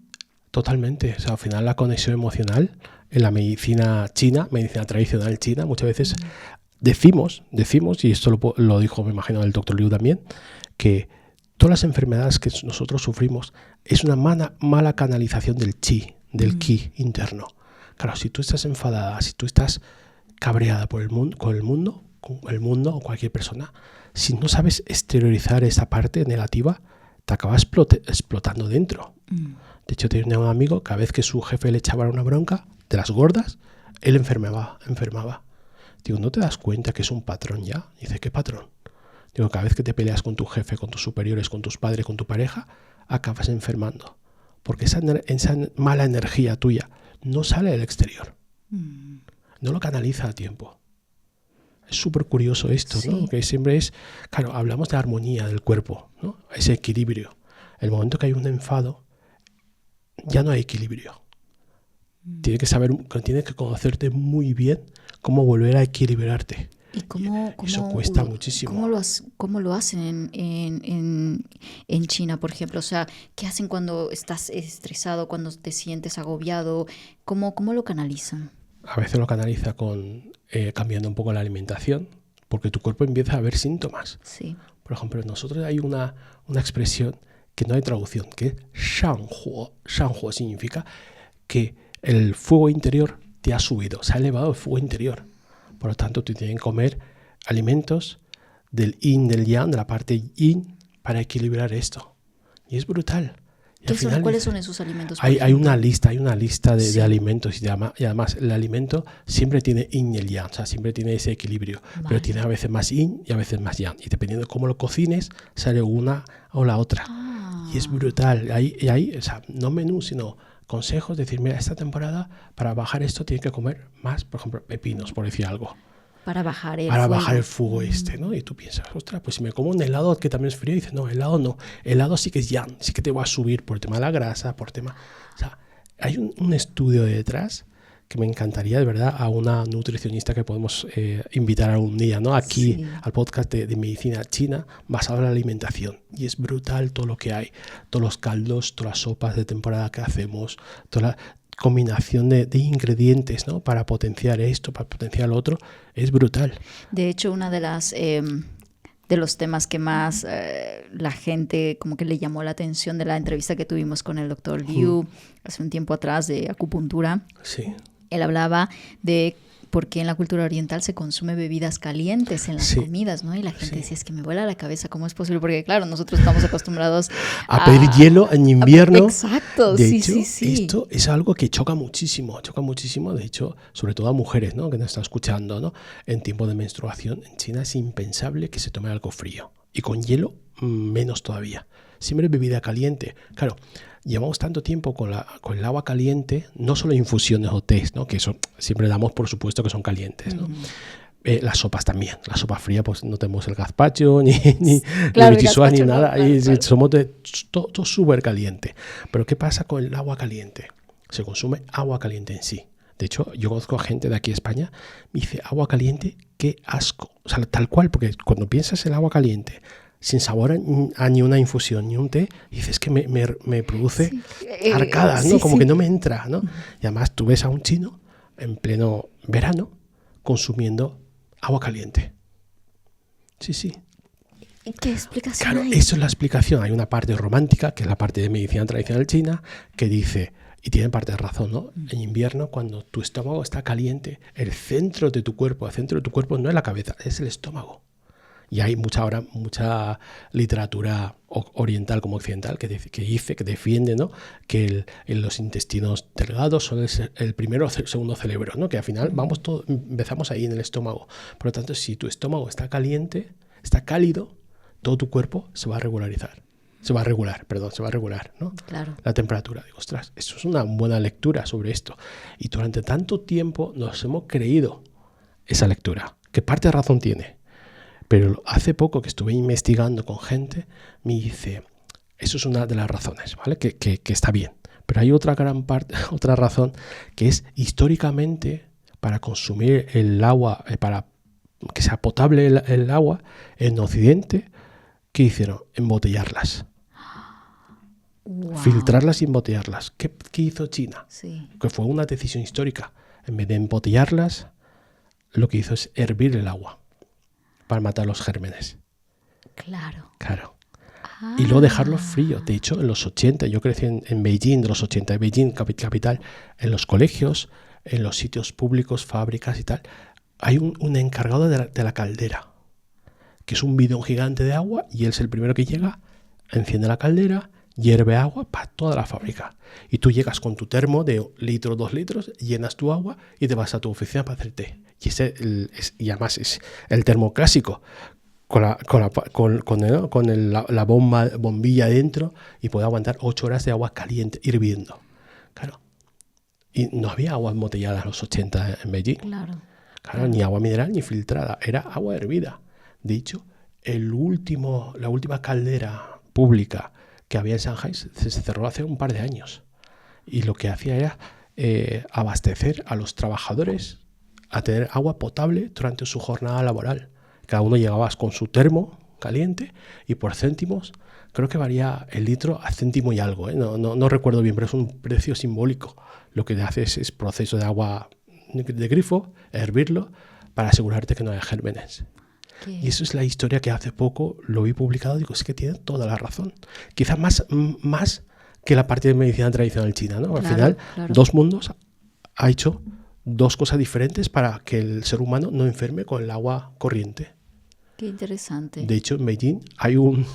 Totalmente. O sea, al final la conexión emocional en la medicina china, medicina tradicional china, muchas veces decimos, y esto lo dijo, me imagino, el doctor Liu también, que todas las enfermedades que nosotros sufrimos es una mala canalización del chi, del ki interno. Claro, si tú estás enfadada, si tú estás cabreada con el mundo o cualquier persona, si no sabes exteriorizar esa parte negativa, te acabas explotando dentro. De hecho, tenía un amigo, cada vez que su jefe le echaba una bronca de las gordas, él enfermaba. Digo, ¿no te das cuenta que es un patrón ya? Dice, ¿qué patrón? Digo, cada vez que te peleas con tu jefe, con tus superiores, con tus padres, con tu pareja, acabas enfermando. Porque esa mala energía tuya no sale del exterior. No lo canaliza a tiempo. Es súper curioso esto, ¿no? Que siempre es... Claro, hablamos de armonía del cuerpo, ¿no? Ese equilibrio. El momento que hay un enfado, ya no hay equilibrio. Tienes que conocerte muy bien cómo volver a equilibrarte. ¿Y cómo eso cuesta muchísimo. ¿Cómo lo hacen en China, por ejemplo? O sea, ¿qué hacen cuando estás estresado, cuando te sientes agobiado? ¿Cómo lo canalizan? A veces lo canaliza cambiando un poco la alimentación, porque tu cuerpo empieza a ver síntomas. Sí. Por ejemplo, nosotros hay una expresión que no hay traducción, que es shanghuo. Shanghuo significa que el fuego interior te ha subido, se ha elevado el fuego interior. Por lo tanto, tú tienes que comer alimentos del yin, del yang, de la parte yin, para equilibrar esto. Y es brutal. ¿Cuáles son esos alimentos? Hay una lista de alimentos y además el alimento siempre tiene yin y el yang, o sea, siempre tiene ese equilibrio, vale. Pero tiene a veces más yin y a veces más yang. Y dependiendo de cómo lo cocines, sale una o la otra. Y es brutal. Hay, o sea, no menú, sino consejos, decir, mira, esta temporada para bajar esto tienes que comer más, por ejemplo, pepinos, por decir algo. Para bajar el fuego ¿no? Y tú piensas, ostras, pues si me como un helado que también es frío, y dices, no, helado no. Helado sí que es yang, sí que te va a subir por el tema de la grasa, por tema... O sea, hay un estudio detrás que me encantaría, de verdad, a una nutricionista que podemos invitar algún día, ¿no? Aquí, sí, al podcast de medicina china, basado en la alimentación. Y es brutal todo lo que hay. Todos los caldos, todas las sopas de temporada que hacemos, toda la combinación de ingredientes, ¿no? Para potenciar esto, para potenciar lo otro, es brutal. De hecho, una de las de los temas que más la gente como que le llamó la atención de la entrevista que tuvimos con el doctor Liu hace un tiempo atrás de acupuntura. Sí. Él hablaba de por qué en la cultura oriental se consume bebidas calientes en las comidas, ¿no? Y la gente decía, es que me vuela la cabeza, ¿cómo es posible? Porque claro, nosotros estamos acostumbrados a pedir hielo en invierno. Exacto, de hecho, esto es algo que choca muchísimo, de hecho, sobre todo a mujeres, ¿no? Que nos están escuchando, ¿no? En tiempo de menstruación, en China es impensable que se tome algo frío. Y con hielo, menos todavía. Siempre bebida caliente. Claro, llevamos tanto tiempo con el agua caliente, no solo infusiones o tés, ¿no? Que eso siempre damos por supuesto que son calientes, ¿no? Las sopas también. La sopa fría, pues no tenemos el gazpacho, ni bichisua, ni nada. Claro. Somos todo súper caliente. Pero ¿qué pasa con el agua caliente? Se consume agua caliente en sí. De hecho, yo conozco a gente de aquí de España, me dice, agua caliente, qué asco. O sea, tal cual, porque cuando piensas en agua caliente, sin sabor a ni una infusión, ni un té, y dices que me produce arcadas, ¿no? Como que no me entra, ¿no? Y además tú ves a un chino en pleno verano consumiendo agua caliente. Sí. ¿Qué explicación hay? Claro, eso es la explicación. Hay una parte romántica, que es la parte de medicina tradicional china, que dice, y tiene parte de razón, ¿no? En invierno, cuando tu estómago está caliente, el centro de tu cuerpo no es la cabeza, es el estómago. Y hay mucha literatura oriental como occidental que defiende, ¿no? Que los intestinos delgados son el primero o segundo cerebro, ¿no? Que al final empezamos ahí en el estómago. Por lo tanto, si tu estómago está caliente, está cálido, todo tu cuerpo se va a regular, ¿no? Claro. La temperatura. Digo, ostras, eso es una buena lectura sobre esto. Y durante tanto tiempo nos hemos creído esa lectura. ¿Qué parte de razón tiene? Pero hace poco que estuve investigando con gente, me dice, eso es una de las razones, ¿vale? Que está bien. Pero hay otra razón, que es históricamente para consumir el agua, para que sea potable el agua, en Occidente, ¿qué hicieron? Embotellarlas. Wow. Filtrarlas y embotellarlas. ¿Qué hizo China? Sí. Que fue una decisión histórica. En vez de embotellarlas, lo que hizo es hervir el agua para matar los gérmenes. Claro. Y luego dejarlo frío. De hecho, en los 80, yo crecí en Beijing, de los 80, Beijing, capital, en los colegios, en los sitios públicos, fábricas y tal, hay un encargado de la caldera, que es un bidón gigante de agua, y él es el primero que llega, enciende la caldera, hierve agua para toda la fábrica. Y tú llegas con tu termo de 2 litros, llenas tu agua y te vas a tu oficina para hacer té. Y además es el termo clásico, con la bombilla dentro, y puede aguantar 8 horas de agua caliente, hirviendo. Claro. Y no había agua embotellada en los 80 en Beijing. Claro, ni agua mineral ni filtrada, era agua hervida. De hecho, la última caldera pública que había en Shanghái se cerró hace un par de años. Y lo que hacía era abastecer a los trabajadores a tener agua potable durante su jornada laboral. Cada uno llegaba con su termo caliente y por céntimos, creo que varía el litro a céntimo y algo, ¿eh? No recuerdo bien, pero es un precio simbólico. Lo que haces es proceso de agua de grifo, hervirlo, para asegurarte que no haya gérmenes. Y eso es la historia que hace poco lo vi publicado. Digo, es que tiene toda la razón. Quizás más que la parte de medicina tradicional china, ¿no? Al final, Dos Mundos ha hecho dos cosas diferentes para que el ser humano no enferme con el agua corriente. Qué interesante. De hecho, en Beijing hay uno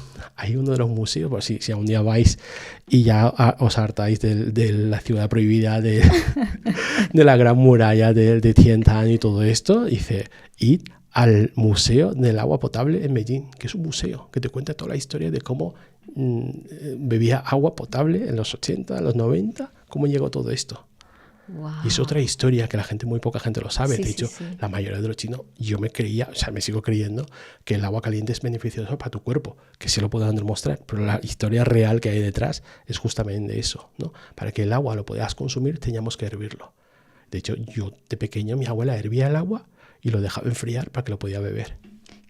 de los museos, pues si algún día vais y ya os hartáis de la ciudad prohibida, de la gran muralla de Tiantan y todo esto, dice, id al Museo del Agua Potable en Beijing, que es un museo que te cuenta toda la historia de cómo bebía agua potable en los 80, los 90, cómo llegó todo esto. Wow. Y es otra historia que muy poca gente lo sabe. Sí, de hecho, la mayoría de los chinos, yo me sigo creyendo que el agua caliente es beneficioso para tu cuerpo, que sí lo puedan demostrar, pero la historia real que hay detrás es justamente eso, ¿no? Para que el agua lo puedas consumir, teníamos que hervirlo. De hecho, yo de pequeño, mi abuela hervía el agua y lo dejaba enfriar para que lo podía beber.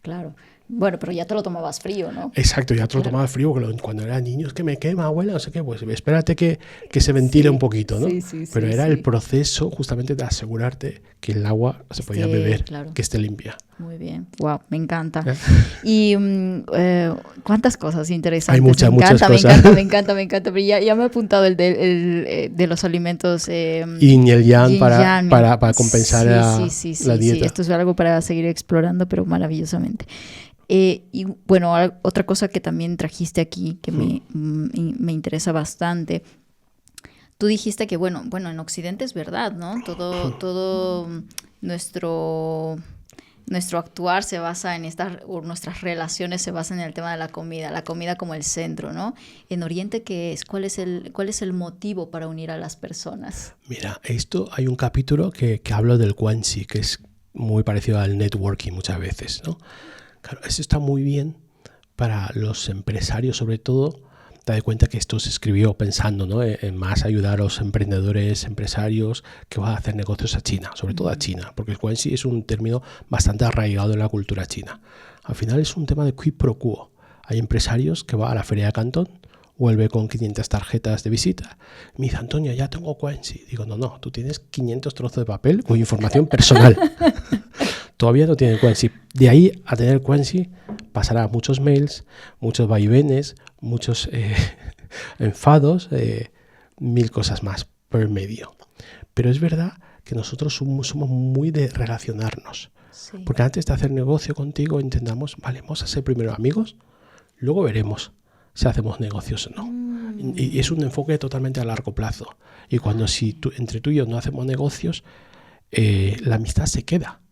Claro. Bueno, pero ya te lo tomabas frío, ¿no? Exacto, ya te lo tomabas frío, porque cuando era niño es que me quema, abuela, no sé qué, pues espérate que se ventile un poquito, ¿no? Pero era el proceso justamente de asegurarte que el agua se podía beber, que esté limpia. Muy bien, wow, me encanta. Y cuántas cosas interesantes. Hay muchas cosas. Me encanta. Pero ya me he apuntado el de los alimentos. Yin y el yang para compensar la dieta. Sí, esto es algo para seguir explorando, pero maravillosamente. Y bueno, otra cosa que también trajiste aquí, que me interesa bastante. Tú dijiste que, bueno, en Occidente es verdad, ¿no? Todo nuestro actuar se basa en nuestras relaciones se basan en el tema de la comida como el centro, ¿no? En Oriente, ¿qué es? ¿Cuál es el motivo para unir a las personas? Mira, hay un capítulo que hablo del Guanxi, que es muy parecido al networking muchas veces, ¿no? Claro, eso está muy bien para los empresarios, sobre todo. Te das cuenta que esto se escribió pensando, ¿no?, en más ayudar a los emprendedores, empresarios que van a hacer negocios a China, sobre todo a China, porque el Guanxi es un término bastante arraigado en la cultura china. Al final es un tema de quid pro quo. Hay empresarios que van a la feria de Cantón, vuelve con 500 tarjetas de visita. Me dice, Antonio, ya tengo Guanxi. Digo, no, tú tienes 500 trozos de papel con información personal. Todavía no tiene Guanxi. De ahí a tener Guanxi pasará muchos mails, muchos vaivenes, muchos enfados, 1000 cosas más por medio. Pero es verdad que nosotros somos muy de relacionarnos. Sí. Porque antes de hacer negocio contigo intentamos, vale, vamos a ser primero amigos, luego veremos si hacemos negocios o no. Y es un enfoque totalmente a largo plazo. Y cuando entre tú y yo no hacemos negocios, la amistad se queda.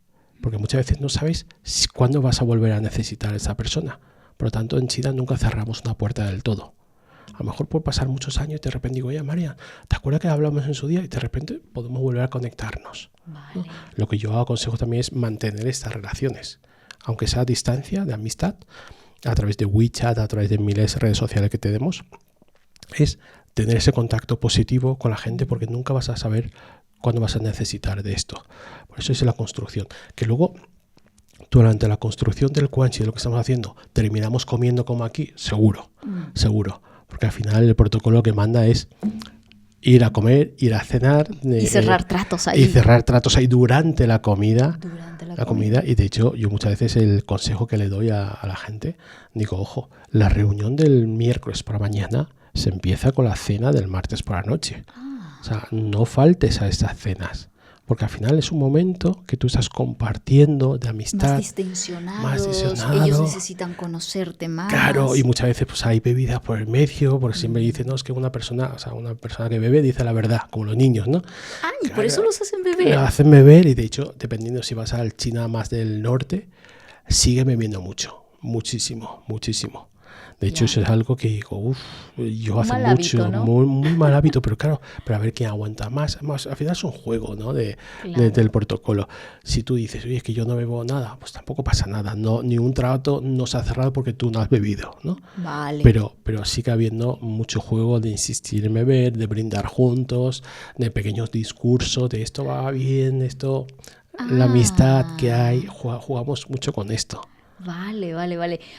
Porque muchas veces no sabes cuándo vas a volver a necesitar a esa persona. Por lo tanto, en China nunca cerramos una puerta del todo. A lo mejor puede pasar muchos años y de repente digo, oye, María, ¿te acuerdas que hablamos en su día? Y de repente podemos volver a conectarnos. Vale. ¿No? Lo que yo aconsejo también es mantener estas relaciones. Aunque sea a distancia, de amistad, a través de WeChat, a través de miles de redes sociales que tenemos, es tener ese contacto positivo con la gente, porque nunca vas a saber cuándo vas a necesitar de esto. Por eso es la construcción. Que luego, durante la construcción del Guanxi, de lo que estamos haciendo, terminamos comiendo como aquí, seguro. Porque al final el protocolo que manda es ir a comer, ir a cenar. Y cerrar tratos ahí. Y cerrar tratos ahí durante la comida. La comida. Y de hecho, yo muchas veces el consejo que le doy a la gente, digo, ojo, la reunión del miércoles por la mañana se empieza con la cena del martes por la noche. O sea, no faltes a estas cenas, porque al final es un momento que tú estás compartiendo de amistad. Más distensionado. Ellos necesitan conocerte más. Claro, y muchas veces pues hay bebidas por el medio, porque siempre dicen, no, es que una persona que bebe dice la verdad, como los niños, ¿no? Ay, claro, por eso los hacen beber. Los hacen beber, y de hecho, dependiendo si vas al China más del norte, sigue bebiendo muchísimo. De hecho, eso es algo que digo, yo hace mal mucho, hábito, ¿no? muy mal hábito, pero claro, pero a ver quién aguanta más. Además, al final es un juego, ¿no? Del protocolo. Si tú dices, oye, es que yo no bebo nada, pues tampoco pasa nada. No, ni un trato no se ha cerrado porque tú no has bebido, ¿no? Vale. Pero sigue habiendo mucho juego de insistir en beber, de brindar juntos, de pequeños discursos, de esto va bien, esto... La amistad que hay, jugamos mucho con esto. Vale.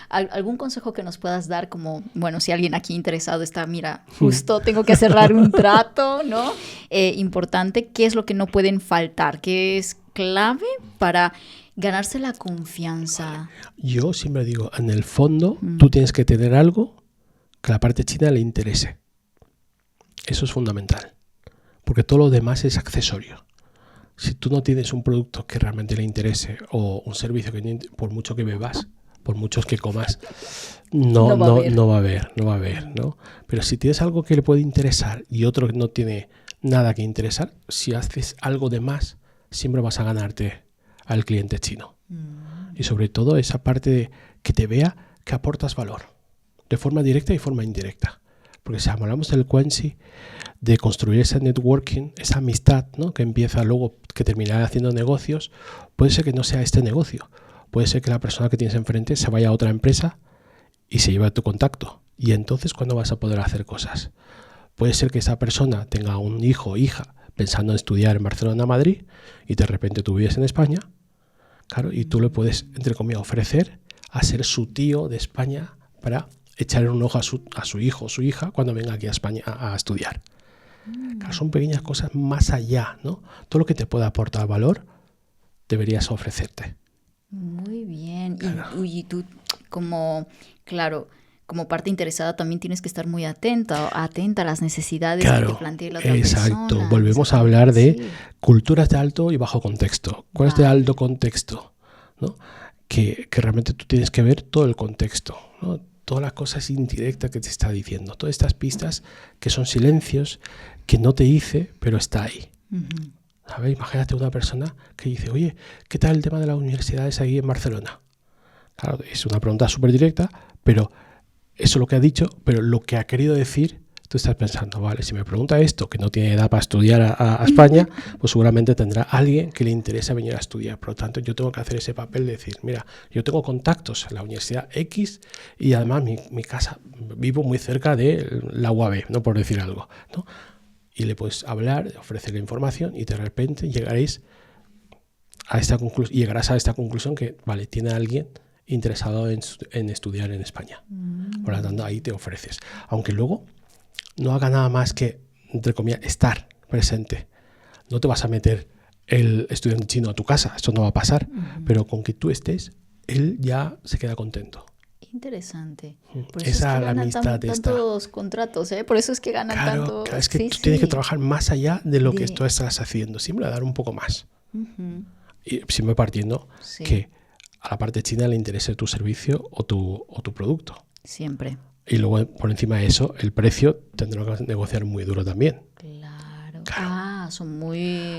¿Algún consejo que nos puedas dar? Como, bueno, si alguien aquí interesado está, mira, justo tengo que cerrar un trato, ¿no? Importante, ¿qué es lo que no pueden faltar? ¿Qué es clave para ganarse la confianza? Yo siempre digo, en el fondo, tú tienes que tener algo que a la parte china le interese. Eso es fundamental. Porque todo lo demás es accesorio. Si tú no tienes un producto que realmente le interese o un servicio que por mucho que bebas, por muchos que comas, no va a haber, ¿no? Pero si tienes algo que le puede interesar y otro que no tiene nada que interesar, si haces algo de más, siempre vas a ganarte al cliente chino. Y sobre todo esa parte de que te vea que aportas valor, de forma directa y forma indirecta. Porque si hablamos del Quanxi, de construir ese networking, esa amistad, ¿no? Que empieza luego, que terminará haciendo negocios, puede ser que no sea este negocio. Puede ser que la persona que tienes enfrente se vaya a otra empresa y se lleve tu contacto. Y entonces, ¿cuándo vas a poder hacer cosas? Puede ser que esa persona tenga un hijo o hija pensando en estudiar en Barcelona o Madrid y de repente tú vives en España, claro, y tú le puedes, entre comillas, ofrecer a ser su tío de España para echarle un ojo a su hijo o su hija cuando venga aquí a España a estudiar. Claro, son pequeñas cosas más allá, ¿no? Todo lo que te pueda aportar valor deberías ofrecerte. Muy bien. Claro. Y tú, como parte interesada, también tienes que estar muy atenta a las necesidades que te plantea la otra persona. Exacto. Volvemos a hablar de culturas de alto y bajo contexto. ¿Cuál es de alto contexto? ¿No? Que realmente tú tienes que ver todo el contexto, ¿no? Todas las cosas indirectas que te está diciendo, todas estas pistas que son silencios que no te dice, pero está ahí. ¿Sabes? Imagínate una persona que dice, oye, ¿qué tal el tema de las universidades ahí en Barcelona? Claro, es una pregunta súper directa, pero eso es lo que ha dicho, pero lo que ha querido decir, tú estás pensando, vale, si me pregunta esto, que no tiene edad para estudiar a España, pues seguramente tendrá alguien que le interesa venir a estudiar. Por lo tanto, yo tengo que hacer ese papel de decir, mira, yo tengo contactos en la Universidad X y además mi casa, vivo muy cerca de la UAB, no por decir algo, ¿no? Y le puedes hablar, ofrecerle información y de repente llegarás a esta conclusión que, vale, tiene alguien interesado en estudiar en España. Por lo tanto, ahí te ofreces. Aunque luego no haga nada más que, entre comillas, estar presente. No te vas a meter el estudiante chino a tu casa, esto no va a pasar, pero con que tú estés, él ya se queda contento. Interesante. Por eso esa es que la amistad tantos contratos, ¿eh? Por eso es que ganan tanto. Claro, es que tú tienes que trabajar más allá de lo que tú estás haciendo, siempre a dar un poco más. Y siempre partiendo que a la parte china le interese tu servicio o tu producto. Siempre. Y luego, por encima de eso, el precio tendrá que negociar muy duro también. Claro.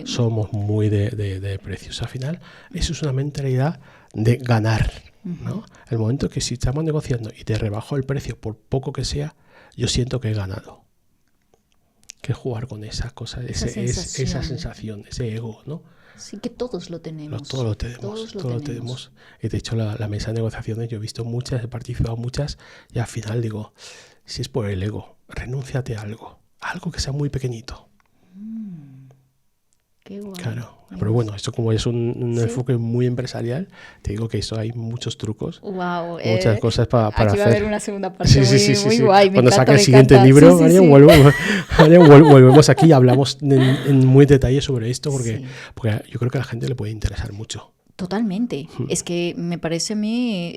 Somos muy de precios. Al final, eso es una mentalidad de ganar, ¿no? El momento que si estamos negociando y te rebajo el precio por poco que sea, yo siento que he ganado. Que jugar con esa cosa, esa sensación, ese ego, ¿no? Sí, que todos lo tenemos. Todos lo tenemos. Y de hecho, la mesa de negociaciones, yo he visto muchas, he participado muchas, y al final digo, si es por el ego, renúnciate a algo que sea muy pequeñito. Qué guay. Claro, pero bueno, esto como es un enfoque muy empresarial, te digo que eso hay muchos trucos, muchas cosas para hacer. Aquí va a haber una segunda parte muy guay. Cuando saque el siguiente libro, volvemos aquí y hablamos en muy detalle sobre esto, porque yo creo que a la gente le puede interesar mucho. Totalmente. Es que me parece a mí,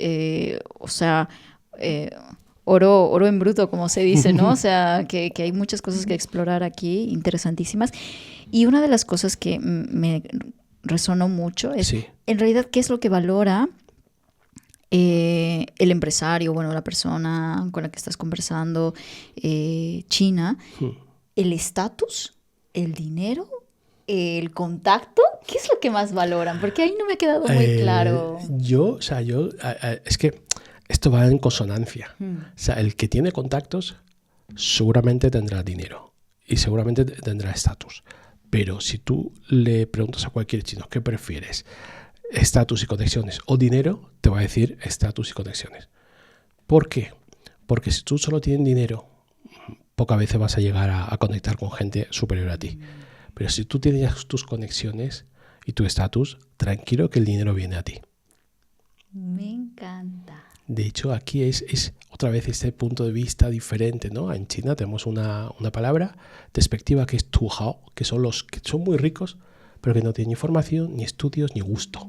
oro en bruto, como se dice, ¿no? O sea, que hay muchas cosas que explorar aquí, interesantísimas. Y una de las cosas que me resonó mucho es, en realidad, ¿qué es lo que valora el empresario, bueno, la persona con la que estás conversando, China? ¿El estatus? ¿El dinero? ¿El contacto? ¿Qué es lo que más valoran? Porque ahí no me ha quedado muy claro. Es que esto va en consonancia. O sea, el que tiene contactos seguramente tendrá dinero y seguramente tendrá estatus. Pero si tú le preguntas a cualquier chino ¿qué prefieres? ¿Estatus y conexiones o dinero? Te va a decir estatus y conexiones. ¿Por qué? Porque si tú solo tienes dinero, pocas veces vas a llegar a conectar con gente superior a ti. Pero si tú tienes tus conexiones y tu estatus, tranquilo que el dinero viene a ti. Me encanta. De hecho, aquí es otra vez este punto de vista diferente, ¿no? En China tenemos una palabra despectiva que es tu hao, que son los que son muy ricos, pero que no tienen ni formación, ni estudios, ni gusto.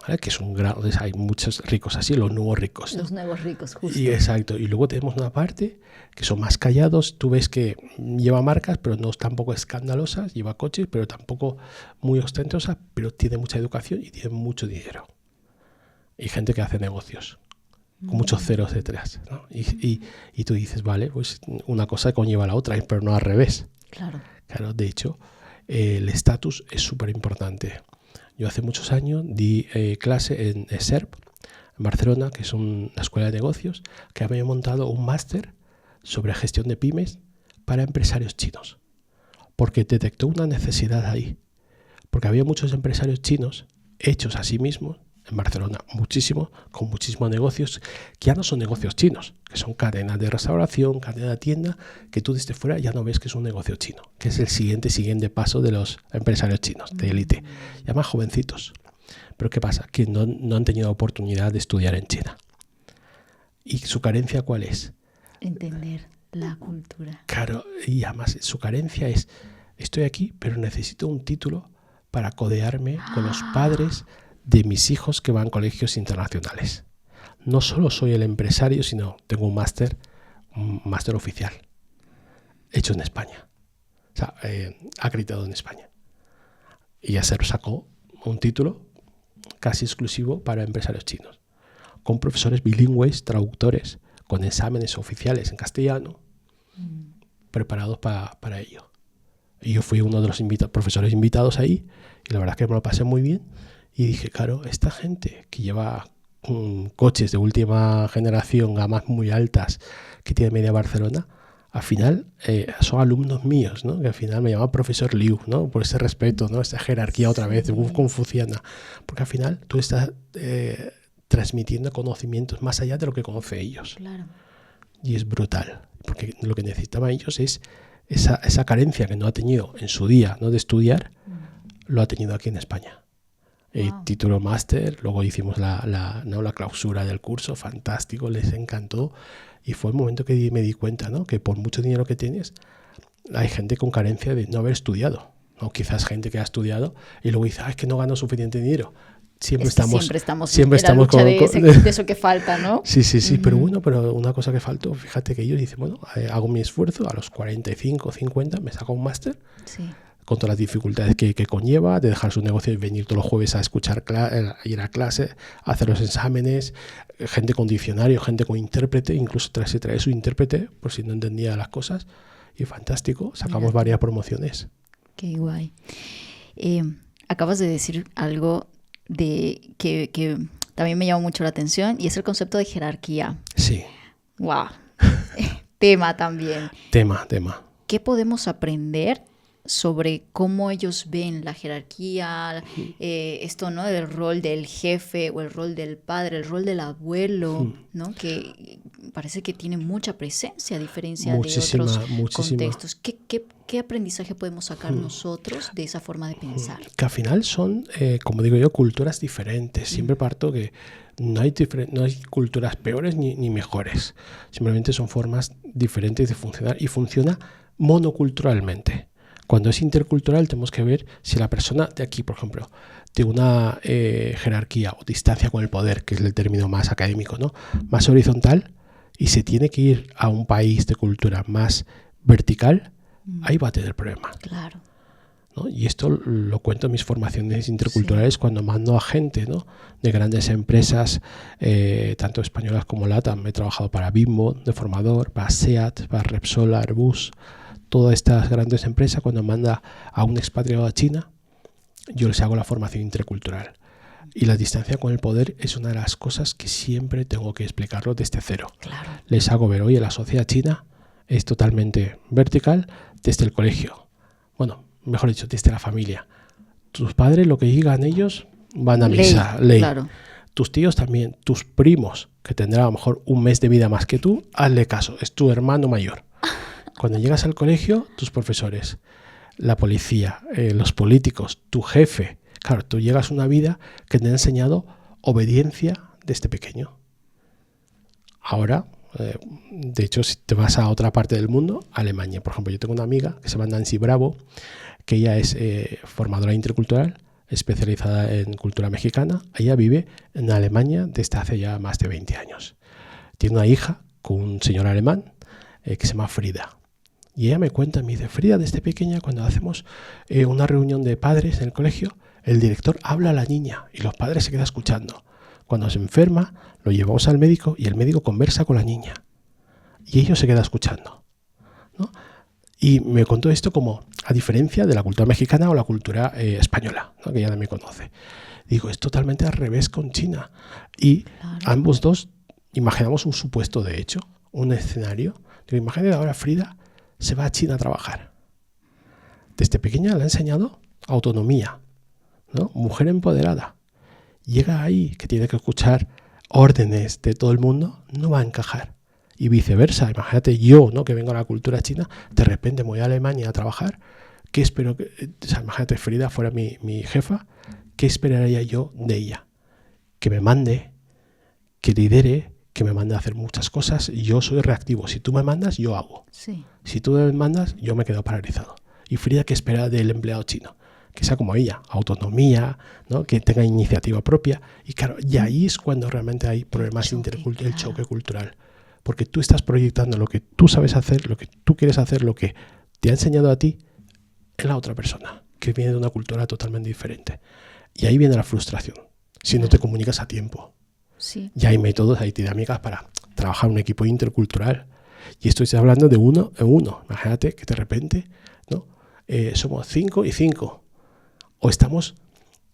¿Vale? Que son hay muchos ricos así, los nuevos ricos, ¿no? Los nuevos ricos, justo. Y exacto. Y luego tenemos una parte que son más callados. Tú ves que lleva marcas, pero no es tampoco escandalosas. Lleva coches, pero tampoco muy ostentosas, pero tiene mucha educación y tiene mucho dinero. Y gente que hace negocios con muchos ceros detrás, ¿no? Y tú dices, vale, pues una cosa conlleva a la otra, pero no al revés. Claro, de hecho, el estatus es súper importante. Yo hace muchos años di clase en SERP, en Barcelona, que es una escuela de negocios, que había montado un máster sobre gestión de pymes para empresarios chinos. Porque detectó una necesidad ahí. Porque había muchos empresarios chinos hechos a sí mismos, en Barcelona muchísimo, con muchísimos negocios, que ya no son negocios chinos, que son cadenas de restauración, cadena de tienda, que tú desde fuera ya no ves que es un negocio chino, que es el siguiente paso de los empresarios chinos, de élite, ya más jovencitos. Pero ¿qué pasa? Que no han tenido oportunidad de estudiar en China. ¿Y su carencia cuál es? Entender la cultura. Claro, y además su carencia es, estoy aquí, pero necesito un título para codearme con los padres de mis hijos que van a colegios internacionales. No solo soy el empresario, sino tengo un máster oficial, hecho en España, o sea, acreditado en España. Y ya se sacó un título casi exclusivo para empresarios chinos, con profesores bilingües, traductores, con exámenes oficiales en castellano, preparados para ello. Y yo fui uno de los profesores invitados ahí, y la verdad es que me lo pasé muy bien. Y dije, claro, esta gente que lleva coches de última generación, gamas muy altas, que tiene media Barcelona, al final son alumnos míos, ¿no? Que al final me llaman profesor Liu, ¿no? Por ese respeto, ¿no? Esa jerarquía otra vez confuciana. Porque al final tú estás transmitiendo conocimientos más allá de lo que conocen ellos. Claro. Y es brutal, porque lo que necesitaban ellos es esa carencia que no ha tenido en su día, ¿no? De estudiar, lo ha tenido aquí en España. Título máster, luego hicimos la clausura del curso, fantástico, les encantó, y fue el momento que me di cuenta, ¿no? Que por mucho dinero que tienes, hay gente con carencia de no haber estudiado, ¿no? Quizás gente que ha estudiado y luego dice, es que no gano suficiente dinero. Siempre estamos con de eso que falta, ¿no? Sí, pero una cosa que faltó, fíjate que ellos dicen, bueno, hago mi esfuerzo, a los 45, 50 me saco un máster. Sí. Con todas las dificultades que conlleva, de dejar su negocio y venir todos los jueves a escuchar, ir a clase, hacer los exámenes, gente con diccionario, gente con intérprete, incluso se trae su intérprete por si no entendía las cosas, y fantástico, sacamos varias promociones. Qué guay. Acabas de decir algo que también me llamó mucho la atención, y es el concepto de jerarquía. Sí. Wow. Tema también. Tema. ¿Qué podemos aprender sobre cómo ellos ven la jerarquía, esto, ¿no? Del rol del jefe o el rol del padre, el rol del abuelo, ¿no? Que parece que tiene mucha presencia a diferencia de otros contextos. ¿Qué aprendizaje podemos sacar nosotros de esa forma de pensar? Que al final son, como digo yo, culturas diferentes. Siempre parto que no hay culturas peores ni mejores. Simplemente son formas diferentes de funcionar, y funciona monoculturalmente. Cuando es intercultural tenemos que ver si la persona de aquí, por ejemplo, tiene una jerarquía o distancia con el poder, que es el término más académico, ¿no? Más horizontal, y se tiene que ir a un país de cultura más vertical, ahí va a tener problemas. Claro. ¿No? Y esto lo cuento en mis formaciones interculturales cuando mando a gente, ¿no? De grandes empresas, tanto españolas como LATAM. He trabajado para Bimbo de formador, para SEAT, para Repsol, Airbus. Todas estas grandes empresas, cuando manda a un expatriado a China, yo les hago la formación intercultural. Y la distancia con el poder es una de las cosas que siempre tengo que explicarlo desde cero. Claro. Les hago ver, oye, la sociedad china es totalmente vertical desde el colegio. Bueno, mejor dicho, desde la familia. Tus padres, lo que digan ellos, van a misa, ley. Claro. Tus tíos también, tus primos, que tendrán a lo mejor un mes de vida más que tú, hazle caso, es tu hermano mayor. Cuando llegas al colegio, tus profesores, la policía, los políticos, tu jefe. Claro, tú llegas a una vida que te ha enseñado obediencia desde pequeño. Ahora, de hecho, si te vas a otra parte del mundo, Alemania, por ejemplo, yo tengo una amiga que se llama Nancy Bravo, que ella es formadora intercultural, especializada en cultura mexicana. Ella vive en Alemania desde hace ya más de 20 años. Tiene una hija con un señor alemán que se llama Frida. Y ella me cuenta, me dice, Frida, desde pequeña, cuando hacemos una reunión de padres en el colegio, el director habla a la niña y los padres se quedan escuchando. Cuando se enferma, lo llevamos al médico y el médico conversa con la niña. Y ellos se quedan escuchando, ¿no? Y me contó esto como, a diferencia de la cultura mexicana o la cultura española, ¿no? Que ella también conoce. Digo, es totalmente al revés con China. Y ambos dos imaginamos un supuesto de hecho, un escenario. Digo, imagínate ahora Frida se va a China a trabajar. Desde pequeña le ha enseñado autonomía, ¿no? Mujer empoderada. Llega ahí que tiene que escuchar órdenes de todo el mundo, no va a encajar. Y viceversa, imagínate yo, ¿no? Que vengo a la cultura china, de repente me voy a Alemania a trabajar. ¿Qué espero? O sea, imagínate Frida fuera mi jefa, ¿qué esperaría yo de ella? Que me mande, que lidere, que me mande a hacer muchas cosas. Yo soy reactivo. Si tú me mandas, yo hago. Sí. Si tú me mandas, yo me quedo paralizado. Y Frida, ¿qué espera del empleado chino? Que sea como ella, autonomía, ¿no? Que tenga iniciativa propia. Y claro, y ahí es cuando realmente hay problemas el choque cultural. Porque tú estás proyectando lo que tú sabes hacer, lo que tú quieres hacer, lo que te ha enseñado a ti en la otra persona, que viene de una cultura totalmente diferente. Y ahí viene la frustración, si no te comunicas a tiempo. Sí. Y hay métodos, hay dinámicas para trabajar un equipo intercultural. Y esto estoy hablando de uno en uno. Imagínate que de repente, ¿no? Somos 5 y 5. O estamos,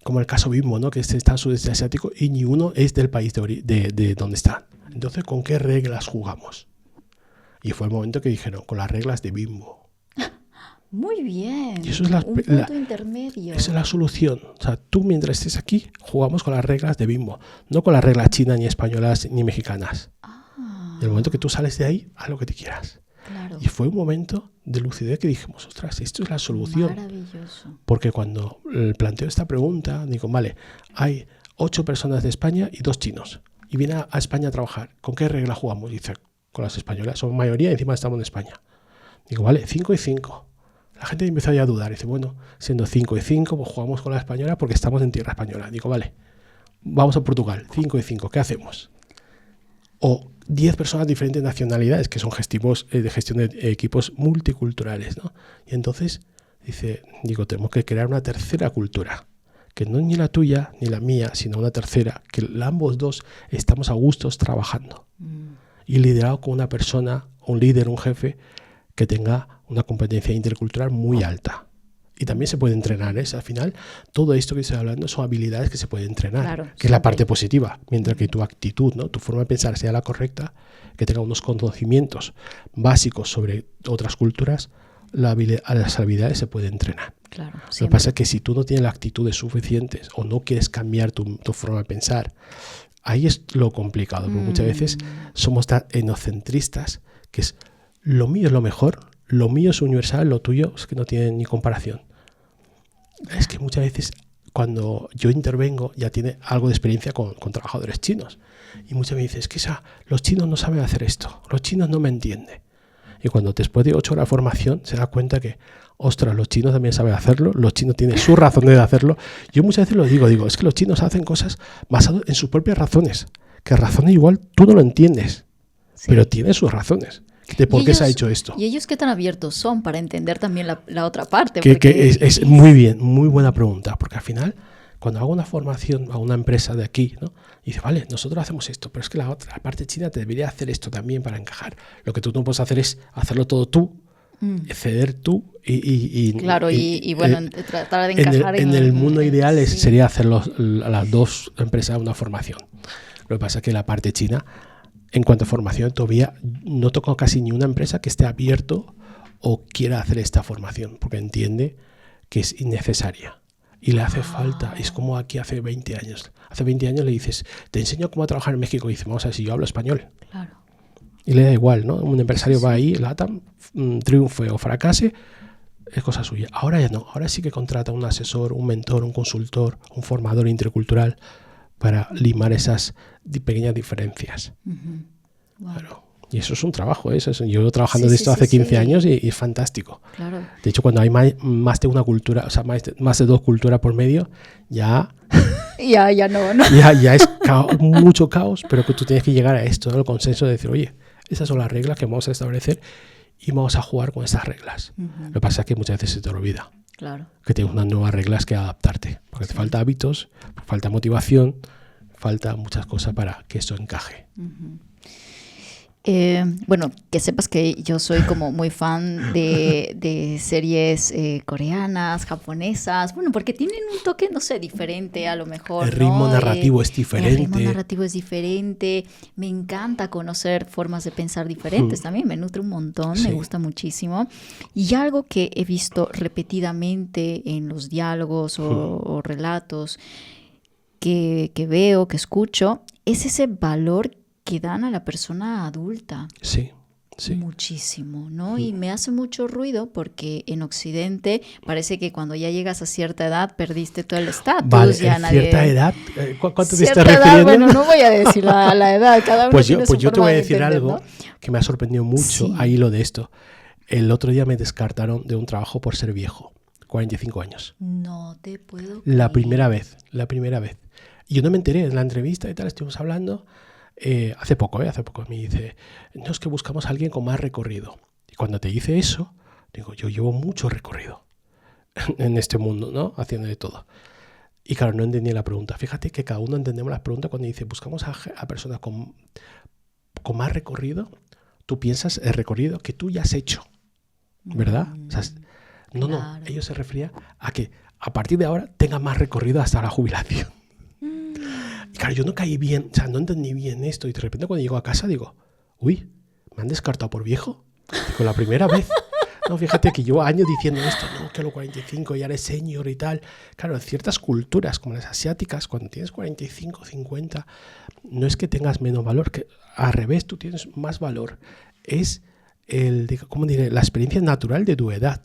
como el caso Bimbo, ¿no? Que está en sudeste asiático y ni uno es del país de donde están. Entonces, ¿con qué reglas jugamos? Y fue el momento que dijeron, con las reglas de Bimbo. Muy bien. Y eso es un punto intermedio. Esa es la solución. O sea, tú mientras estés aquí, jugamos con las reglas de Bimbo, no con las reglas chinas, ni españolas, ni mexicanas. Y el momento que tú sales de ahí, haz lo que te quieras. Claro. Y fue un momento de lucidez que dijimos, ostras, esto es la solución. Maravilloso. Porque cuando planteo esta pregunta, digo, vale, hay 8 personas de España y 2 chinos. Y vienen a España a trabajar. ¿Con qué regla jugamos? Dice, con las españolas. Son mayoría y encima estamos en España. Digo, vale, 5 y 5. La gente empezó ya a dudar. Dice, bueno, siendo 5 y 5, pues jugamos con la española porque estamos en tierra española. Digo, vale, vamos a Portugal, 5 y 5, ¿qué hacemos? O 10 personas de diferentes nacionalidades, que son de gestión de equipos multiculturales, ¿no? Y entonces, digo, tenemos que crear una tercera cultura, que no es ni la tuya ni la mía, sino una tercera, que ambos dos estamos a gustos trabajando. Y liderado con una persona, un líder, un jefe, que tenga una competencia intercultural muy alta. Y también se puede entrenar, ¿eh? Al final, todo esto que estoy hablando son habilidades que se pueden entrenar, claro, que es la parte positiva, mientras que tu actitud, ¿no? Tu forma de pensar sea la correcta, que tenga unos conocimientos básicos sobre otras culturas, las habilidades se pueden entrenar. Claro, lo que pasa es que si tú no tienes las actitudes suficientes o no quieres cambiar tu forma de pensar, ahí es lo complicado, porque muchas veces somos tan enocentristas que es lo mío es lo mejor, lo mío es universal, lo tuyo es que no tiene ni comparación. Es que muchas veces cuando yo intervengo ya tiene algo de experiencia con trabajadores chinos y muchas veces es que los chinos no saben hacer esto, los chinos no me entienden. Y cuando después de 8 horas de formación se da cuenta que, ostras, los chinos también saben hacerlo, los chinos tienen sus razones de hacerlo. Yo muchas veces lo digo, es que los chinos hacen cosas basadas en sus propias razones, que razones igual tú no lo entiendes, sí, pero tienen sus razones. De por qué se ha hecho esto. ¿Y ellos qué tan abiertos son para entender también la otra parte? Que es muy bien, muy buena pregunta, porque al final, cuando hago una formación a una empresa de aquí, ¿no? Y dice, vale, nosotros hacemos esto, pero es que la parte china te debería hacer esto también para encajar. Lo que tú no puedes hacer es hacerlo todo tú, ceder tú y claro, y bueno, tratar de encajar en el mundo ideal sería hacer a las dos empresas una formación. Lo que pasa es que la parte china, en cuanto a formación, todavía no toco casi ni una empresa que esté abierto o quiera hacer esta formación, porque entiende que es innecesaria y le hace falta. Es como aquí hace 20 años. Hace 20 años le dices, te enseño cómo trabajar en México, y dice, vamos a ver si yo hablo español. Claro. Y le da igual, ¿no? Un empresario va ahí, LATAM, triunfe o fracase, es cosa suya. Ahora ya no, ahora sí que contrata un asesor, un mentor, un consultor, un formador intercultural para limar esas pequeñas diferencias. Wow. Claro. Y eso es un trabajo, ¿eh? Yo trabajando de esto hace 15 años y es fantástico. Claro. De hecho, cuando hay más de una cultura, o sea, más de dos culturas por medio, ya no. ya es mucho caos, pero que tú tienes que llegar a esto, ¿no? El consenso de decir, oye, esas son las reglas que vamos a establecer y vamos a jugar con estas reglas. Lo que pasa es que muchas veces se te olvida. Claro. Que tienes unas nuevas reglas que adaptarte, porque te falta hábitos, falta motivación, falta muchas cosas para que esto encaje. Bueno, que sepas que yo soy como muy fan de series coreanas, japonesas, bueno, porque tienen un toque, no sé, diferente a lo mejor. El ritmo narrativo es diferente. El ritmo narrativo es diferente. Me encanta conocer formas de pensar diferentes también, me nutre un montón, me gusta muchísimo. Y algo que he visto repetidamente en los diálogos o relatos que veo, que escucho, es ese valor que dan a la persona adulta. Sí. Muchísimo, ¿no? Y me hace mucho ruido porque en Occidente parece que cuando ya llegas a cierta edad perdiste todo el estatus. Vale, ya ¿cierta edad? ¿Cuánto te estás edad, refiriendo? bueno, no voy a decir la edad, cada uno pues tiene yo te forma voy a de decir entender, algo, ¿no? que me ha sorprendido mucho a hilo de esto. El otro día me descartaron de un trabajo por ser viejo, 45 años. No te puedo La creer. primera vez. Y yo no me enteré en la entrevista y tal, estuvimos hablando. Hace poco me dice, no, es que buscamos a alguien con más recorrido. Y cuando te dice eso, digo, yo llevo mucho recorrido en este mundo, ¿no? Haciendo de todo. Y claro, no entendía la pregunta. Fíjate que cada uno entendemos las preguntas cuando dice, buscamos a personas con más recorrido. Tú piensas el recorrido que tú ya has hecho, ¿verdad? O sea, no, ellos se referían a que a partir de ahora tenga más recorrido hasta la jubilación. Y claro, yo no caí bien, o sea, no entendí bien esto. Y de repente cuando llego a casa digo, uy, ¿me han descartado por viejo? Digo, la primera vez. No, fíjate que llevo años diciendo esto, no, que a los 45 ya eres senior y tal. Claro, en ciertas culturas, como las asiáticas, cuando tienes 45, 50, no es que tengas menos valor, que al revés, tú tienes más valor. Es ¿cómo diré? La experiencia natural de tu edad,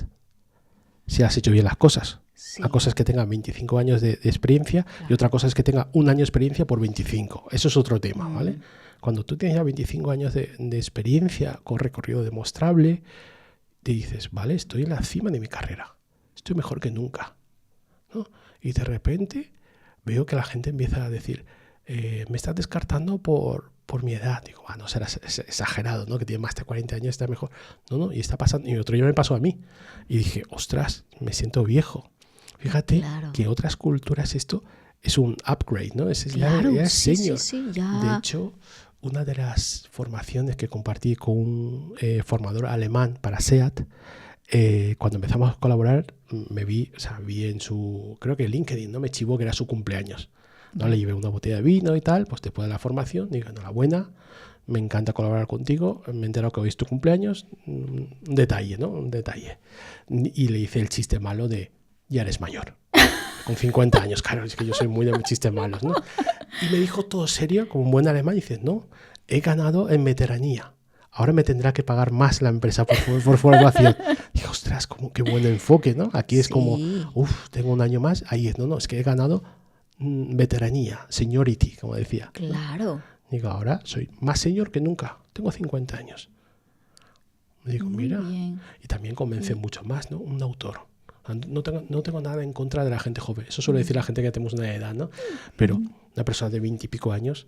si has hecho bien las cosas. Sí. Una cosa es que tenga 25 años de experiencia, y otra cosa es que tenga un año de experiencia por 25. Eso es otro tema, ¿vale? Cuando tú tienes ya 25 años de experiencia con recorrido demostrable, te dices, vale, estoy en la cima de mi carrera, estoy mejor que nunca, ¿no? Y de repente veo que la gente empieza a decir, me estás descartando por mi edad. Digo, no serás exagerado, ¿no? Que tiene más de 40 años, está mejor. No, y está pasando. Y otro día me pasó a mí. Y dije, ostras, me siento viejo. Fíjate que otras culturas esto es un upgrade, ¿no? Es senior. Sí, ya. De hecho, una de las formaciones que compartí con un formador alemán para SEAT, cuando empezamos a colaborar, vi en su, creo que LinkedIn, ¿no? Me chivó que era su cumpleaños. ¿No? Le llevé una botella de vino y tal, pues después de la formación, digo, enhorabuena, me encanta colaborar contigo, me he enterado que hoy es tu cumpleaños, un detalle, ¿no? Un detalle. Y le hice el chiste malo de, ya eres mayor, con 50 años, claro, es que yo soy muy de chistes malos, ¿no? Y me dijo todo serio, como un buen alemán, y dice, no, he ganado en veteranía, ahora me tendrá que pagar más la empresa por formación. Dije, ostras, qué buen enfoque, ¿no? Aquí es como, tengo un año más, ahí es, no, es que he ganado veteranía, seniority, como decía. Claro. Digo, ahora soy más senior que nunca, tengo 50 años. Digo, muy mira, bien. Y también convence mucho más, ¿no? Un autor. No tengo nada en contra de la gente joven. Eso suele decir la gente que tenemos una edad, ¿no? Pero una persona de 20 y pico años,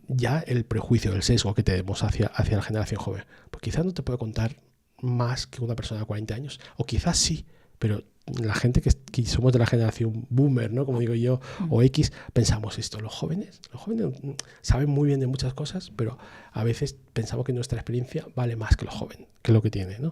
ya el prejuicio, el sesgo que tenemos hacia la generación joven, pues quizás no te puede contar más que una persona de 40 años, o quizás sí, pero la gente que somos de la generación boomer, ¿no? Como digo yo, o X, pensamos esto. Los jóvenes saben muy bien de muchas cosas, pero a veces pensamos que nuestra experiencia vale más que los jóvenes, que lo que tiene, ¿no?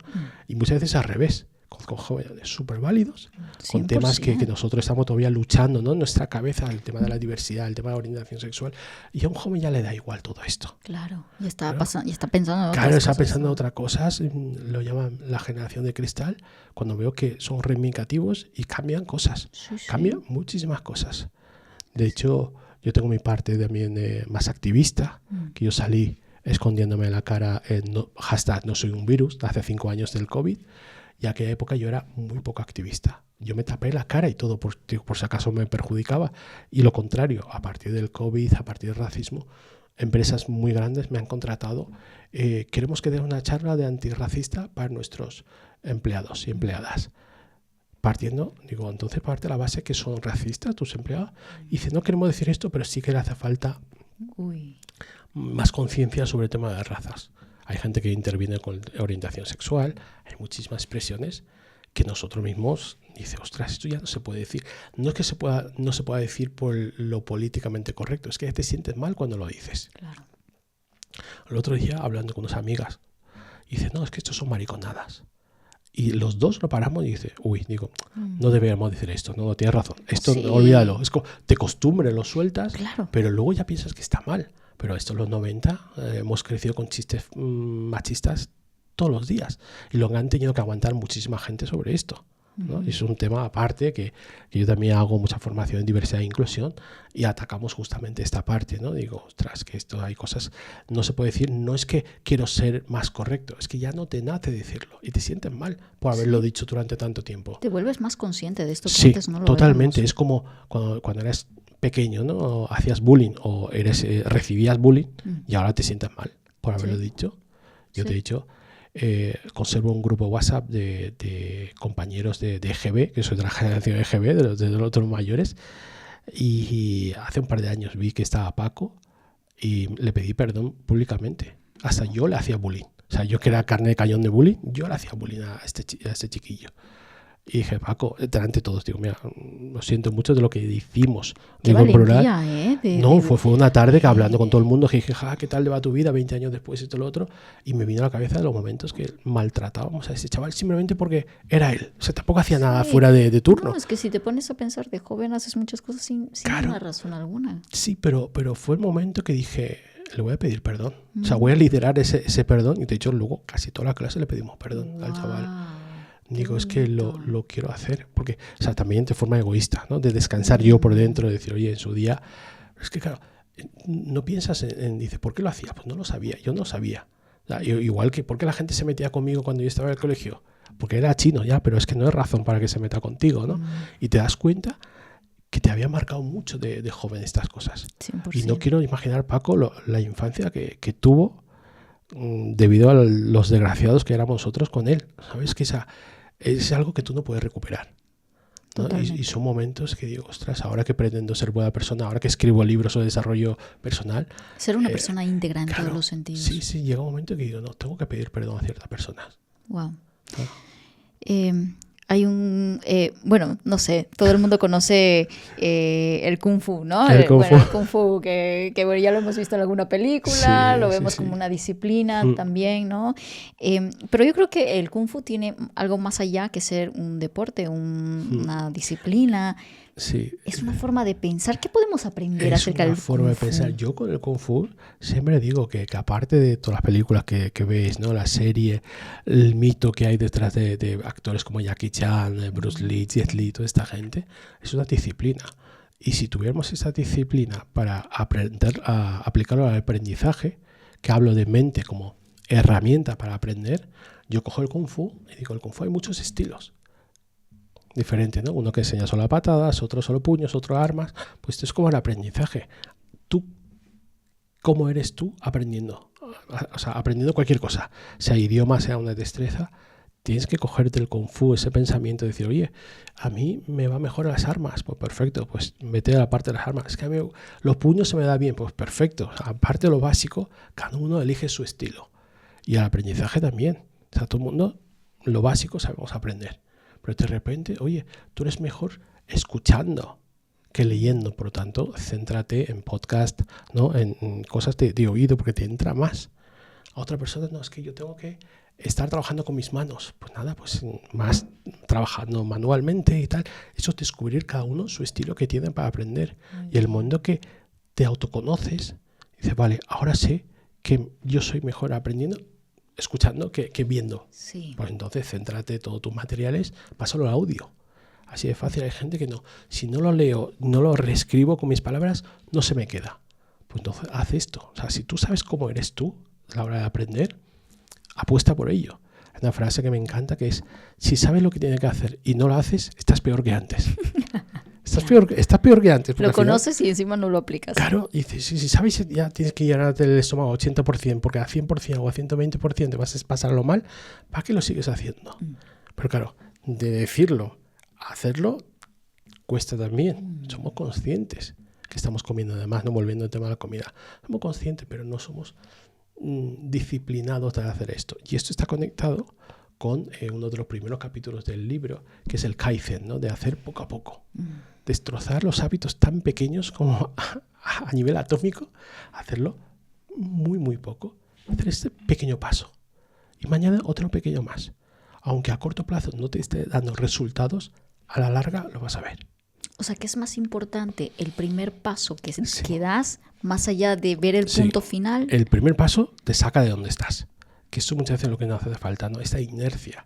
Y muchas veces al revés. Con jóvenes súper válidos, con 100%. Temas que nosotros estamos todavía luchando, ¿no? En nuestra cabeza, el tema de la diversidad, el tema de la orientación sexual, y a un joven ya le da igual todo esto. Claro, y está pensando en otras cosas. Claro, está pensando en otras cosas, lo llaman la generación de cristal, cuando veo que son reivindicativos y cambian cosas, cambian muchísimas cosas. De hecho, yo tengo mi parte también más activista, que yo salí escondiéndome la cara en hashtag no soy un virus, hace 5 años del COVID. Y en aquella época yo era muy poco activista. Yo me tapé la cara y todo por si acaso me perjudicaba. Y lo contrario, a partir del COVID, a partir del racismo, empresas muy grandes me han contratado. Queremos que den una charla de antirracista para nuestros empleados y empleadas. Entonces parte de la base que son racistas tus empleados. Y dice, no queremos decir esto, pero sí que le hace falta más conciencia sobre el tema de razas. Hay gente que interviene con orientación sexual, hay muchísimas expresiones que nosotros mismos dice, ostras, esto ya no se puede decir. No es que no se pueda decir por lo políticamente correcto, es que ya te sientes mal cuando lo dices. Claro. El otro día, hablando con unas amigas, dice, no, es que estos son mariconadas. Y los dos lo paramos y dice, no deberíamos decir esto, no tienes razón, esto olvídalo, es como de costumbre lo sueltas, pero luego ya piensas que está mal. Pero esto en los 90 hemos crecido con chistes machistas todos los días y lo han tenido que aguantar muchísima gente sobre esto, ¿no? Y es un tema aparte que yo también hago mucha formación en diversidad e inclusión y atacamos justamente esta parte, ¿no? Digo, ostras, que esto hay cosas, no se puede decir, no es que quiero ser más correcto, es que ya no te nace decirlo y te sientes mal por haberlo dicho durante tanto tiempo. Te vuelves más consciente de esto que antes no lo totalmente, éramos. Es como cuando eras pequeño, ¿no? Hacías bullying o recibías bullying y ahora te sientes mal por haberlo dicho. Yo te he dicho, conservo un grupo WhatsApp de compañeros de EGB, que soy de la generación EGB, de los otros mayores, y hace un par de años vi que estaba Paco y le pedí perdón públicamente. Hasta yo le hacía bullying. O sea, yo que era carne de cañón de bullying, yo le hacía bullying a este chiquillo. Y dije, Paco, delante de todos, digo, mira, lo siento mucho de lo que hicimos. Qué valentía, fue una tarde que hablando con todo el mundo, que dije, ¿qué tal le va tu vida? 20 años después, esto, lo otro. Y me vino a la cabeza de los momentos que maltratábamos a ese chaval simplemente porque era él. O sea, tampoco hacía nada fuera de turno. No, es que si te pones a pensar de joven, haces muchas cosas sin una razón alguna. Sí, pero fue el momento que dije, le voy a pedir perdón. O sea, voy a liderar ese perdón. Y de hecho, luego casi toda la clase le pedimos perdón al chaval. Digo, es que lo quiero hacer, porque, o sea, también de forma egoísta, ¿no? De descansar yo por dentro, de decir, oye, en su día, es que claro, no piensas dice, ¿por qué lo hacía? Pues no lo sabía, yo no lo sabía. O sea, igual que, ¿por qué la gente se metía conmigo cuando yo estaba en el colegio? Porque era chino, ya, pero es que no es razón para que se meta contigo, ¿no? Y te das cuenta que te había marcado mucho de joven estas cosas. 100%. Y no quiero imaginar, Paco, la infancia que tuvo debido a los desgraciados que éramos nosotros con él. ¿Sabes? Que es algo que tú no puedes recuperar, ¿no? Y son momentos que digo, ostras, ahora que pretendo ser buena persona, ahora que escribo libros sobre desarrollo personal. Ser una persona íntegra en todos los sentidos. Sí, llega un momento que digo, no, tengo que pedir perdón a ciertas personas. Wow. Hay bueno, no sé, todo el mundo conoce el Kung Fu, ¿no? El Kung Fu, que bueno, ya lo hemos visto en alguna película, lo vemos como una disciplina también, ¿no? Pero yo creo que el Kung Fu tiene algo más allá que ser un deporte, una disciplina. Sí. Es una forma de pensar. ¿Qué podemos aprender acerca del Kung Fu? Es una forma de pensar. Yo con el Kung Fu siempre digo que aparte de todas las películas que veis, ¿no? La serie, el mito que hay detrás de actores como Jackie Chan, Bruce Lee, Jet Li, toda esta gente, es una disciplina. Y si tuviéramos esa disciplina para aprender a aplicarlo al aprendizaje, que hablo de mente como herramienta para aprender, yo cojo el Kung Fu y digo, el Kung Fu hay muchos estilos diferente, ¿no? Uno que enseña solo patadas, otro solo puños, otro armas. Pues esto es como el aprendizaje. Tú, ¿cómo eres tú aprendiendo? O sea, aprendiendo cualquier cosa, sea idioma, sea una destreza, tienes que cogerte el Kung Fu, ese pensamiento de decir, oye, a mí me va mejor las armas, pues perfecto, pues vete a la parte de las armas. Es que a mí los puños se me da bien, pues perfecto. O sea, aparte de lo básico, cada uno elige su estilo. Y el aprendizaje también. O sea, todo el mundo, lo básico sabemos aprender. pero de repente, oye, tú eres mejor escuchando que leyendo. Por lo tanto, céntrate en podcast, ¿no? En cosas de oído, porque te entra más. A otra persona, no, es que yo tengo que estar trabajando con mis manos. Pues nada, pues más trabajando manualmente y tal. Eso es descubrir cada uno su estilo que tiene para aprender. Y el momento que te autoconoces, dices, vale, ahora sé que yo soy mejor aprendiendo, escuchando que viendo. Sí. Pues entonces, céntrate todos tus materiales, pásalo al audio. Así de fácil. Hay gente que no. Si no lo leo, no lo reescribo con mis palabras, no se me queda. Pues entonces, haz esto. O sea, si tú sabes cómo eres tú a la hora de aprender, apuesta por ello. Hay una frase que me encanta que es, si sabes lo que tienes que hacer y no lo haces, estás peor que antes. Estás peor que antes. Lo conoces y encima no lo aplicas. Claro, y dices, si sabes ya tienes que llenarte el estómago 80%, porque a 100% o a 120% te vas a pasarlo mal, ¿para qué lo sigues haciendo? Pero claro, de decirlo a hacerlo cuesta también. Somos conscientes que estamos comiendo, además, no volviendo al tema de la comida. Somos conscientes, pero no somos disciplinados de hacer esto. Y esto está conectado con uno de los primeros capítulos del libro, que es el Kaizen, ¿no? De hacer poco a poco. Destrozar los hábitos tan pequeños como a nivel atómico, hacerlo muy, muy poco. Hacer este pequeño paso. Y mañana otro pequeño más. Aunque a corto plazo no te esté dando resultados, a la larga lo vas a ver. O sea, que es más importante el primer paso que das, más allá de ver el punto final. El primer paso te saca de donde estás. Que eso muchas veces es lo que nos hace falta, ¿no? Esta inercia.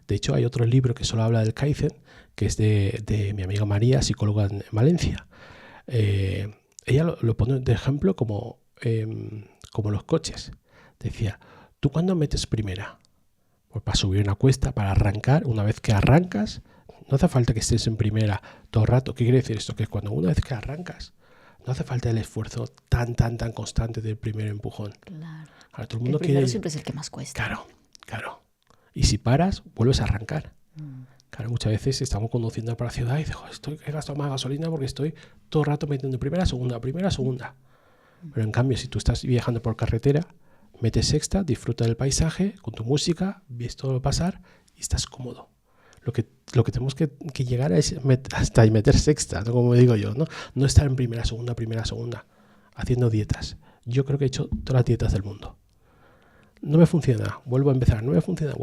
De hecho, hay otro libro que solo habla del Kaizen, que es de mi amiga María, psicóloga en Valencia. Ella lo pone de ejemplo como los coches. Decía, ¿tú cuándo metes primera? Pues para subir una cuesta, para arrancar. Una vez que arrancas, no hace falta que estés en primera todo el rato. ¿Qué quiere decir esto? Que cuando una vez que arrancas, no hace falta el esfuerzo tan constante del primer empujón. Claro. Ahora, todo el mundo primero quiere... siempre es el que más cuesta. Claro. Y si paras, vuelves a arrancar. Claro, muchas veces estamos conduciendo para la ciudad y dices, he gastado más gasolina porque estoy todo el rato metiendo primera, segunda. Pero en cambio, si tú estás viajando por carretera, metes sexta, disfruta del paisaje, con tu música, ves todo pasar y estás cómodo. Lo que tenemos que llegar es hasta meter sexta, ¿no? Como digo yo, no estar en primera, segunda, haciendo dietas. Yo creo que he hecho todas las dietas del mundo. No me funciona, vuelvo a empezar, no me funciona,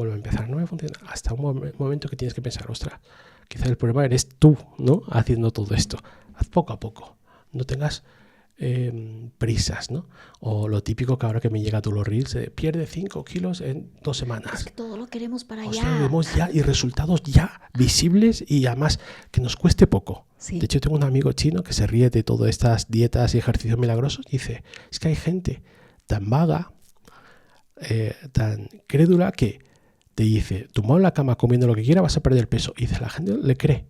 hasta un momento que tienes que pensar, ostras, quizá el problema eres tú, ¿no? Haciendo todo esto. Haz poco a poco, no tengas prisas, ¿no? O lo típico que ahora que me llega a todos los reels, pierde 5 kilos en 2 semanas. Es que todo lo queremos para Ostras, allá. lo vemos ya y resultados ya visibles y además que nos cueste poco. Sí. De hecho, tengo un amigo chino que se ríe de todas estas dietas y ejercicios milagrosos y dice, es que hay gente tan vaga, tan crédula que te dice, tumbado en la cama comiendo lo que quiera vas a perder peso. Y dice, la gente le cree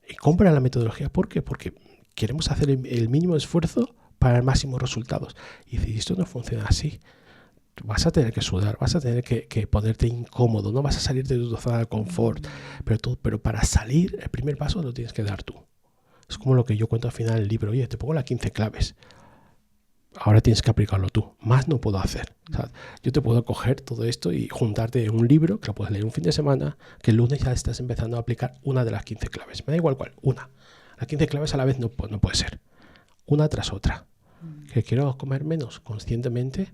y compra la metodología. ¿Por qué? Porque queremos hacer el mínimo esfuerzo para el máximo resultados. Y dice, esto no funciona así. Vas a tener que sudar, vas a tener que ponerte incómodo, no vas a salir de tu zona de confort. Pero para salir, el primer paso lo tienes que dar tú. Es como lo que yo cuento al final del libro. Oye, te pongo las 15 claves. Ahora tienes que aplicarlo tú. Más no puedo hacer. O sea, yo te puedo coger todo esto y juntarte en un libro que lo puedes leer un fin de semana, que el lunes ya estás empezando a aplicar una de las 15 claves. Me da igual cuál, una. Las 15 claves a la vez no puede ser. Una tras otra. Que quiero comer menos conscientemente.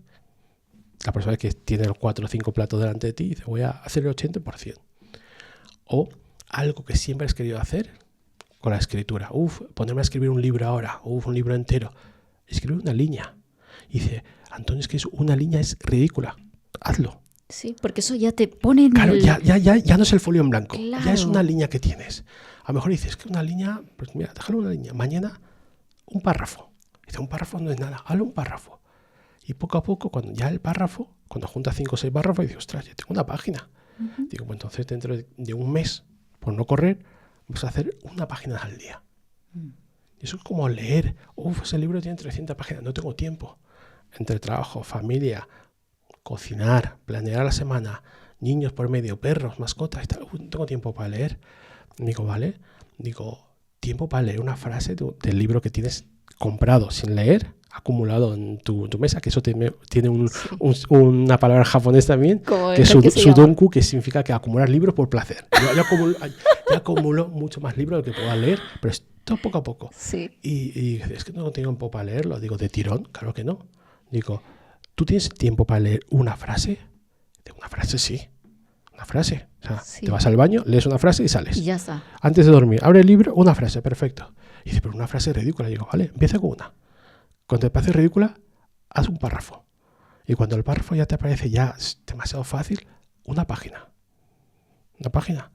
La persona que tiene los 4 o 5 platos delante de ti dice, voy a hacer el 80%. O algo que siempre has querido hacer con la escritura. Ponerme a escribir un libro ahora. Un libro entero. Escribe una línea. Y dice, Antonio, es que una línea es ridícula. Hazlo. Sí, porque eso ya te pone en Claro, ya no es el folio en blanco. Claro. Ya es una línea que tienes. A lo mejor dices que una línea, pues mira, déjalo una línea. Mañana un párrafo. Dice, un párrafo no es nada. Hazlo un párrafo. Y poco a poco, cuando juntas 5 o 6 párrafos, dices, ostras, ya tengo una página. Digo, pues entonces dentro de un mes, por no correr, vas a hacer una página al día. Eso es como leer. Ese libro tiene 300 páginas, no tengo tiempo. Entre trabajo, familia, cocinar, planear la semana, niños por medio, perros, mascotas y tal. No tengo tiempo para leer. Digo, ¿vale? Tiempo para leer una frase del libro que tienes comprado sin leer, acumulado en tu mesa, que eso tiene una palabra en japonés también, que es sudonku, que significa que acumular libros por placer. Yo acumulo mucho más libros de lo que pueda leer, pero esto poco a poco. Sí. Y es que no tengo tiempo para leerlo. Digo, ¿de tirón? Claro que no. Digo, ¿tú tienes tiempo para leer una frase? De una frase, sí. Una frase. O sea, te vas al baño, lees una frase y sales. Y ya está. Antes de dormir, abre el libro, una frase, perfecto. Y dice, pero una frase ridícula. Digo, vale, empieza con una. Cuando te parece ridícula, haz un párrafo. Y cuando el párrafo ya te parece ya demasiado fácil, una página. Una página.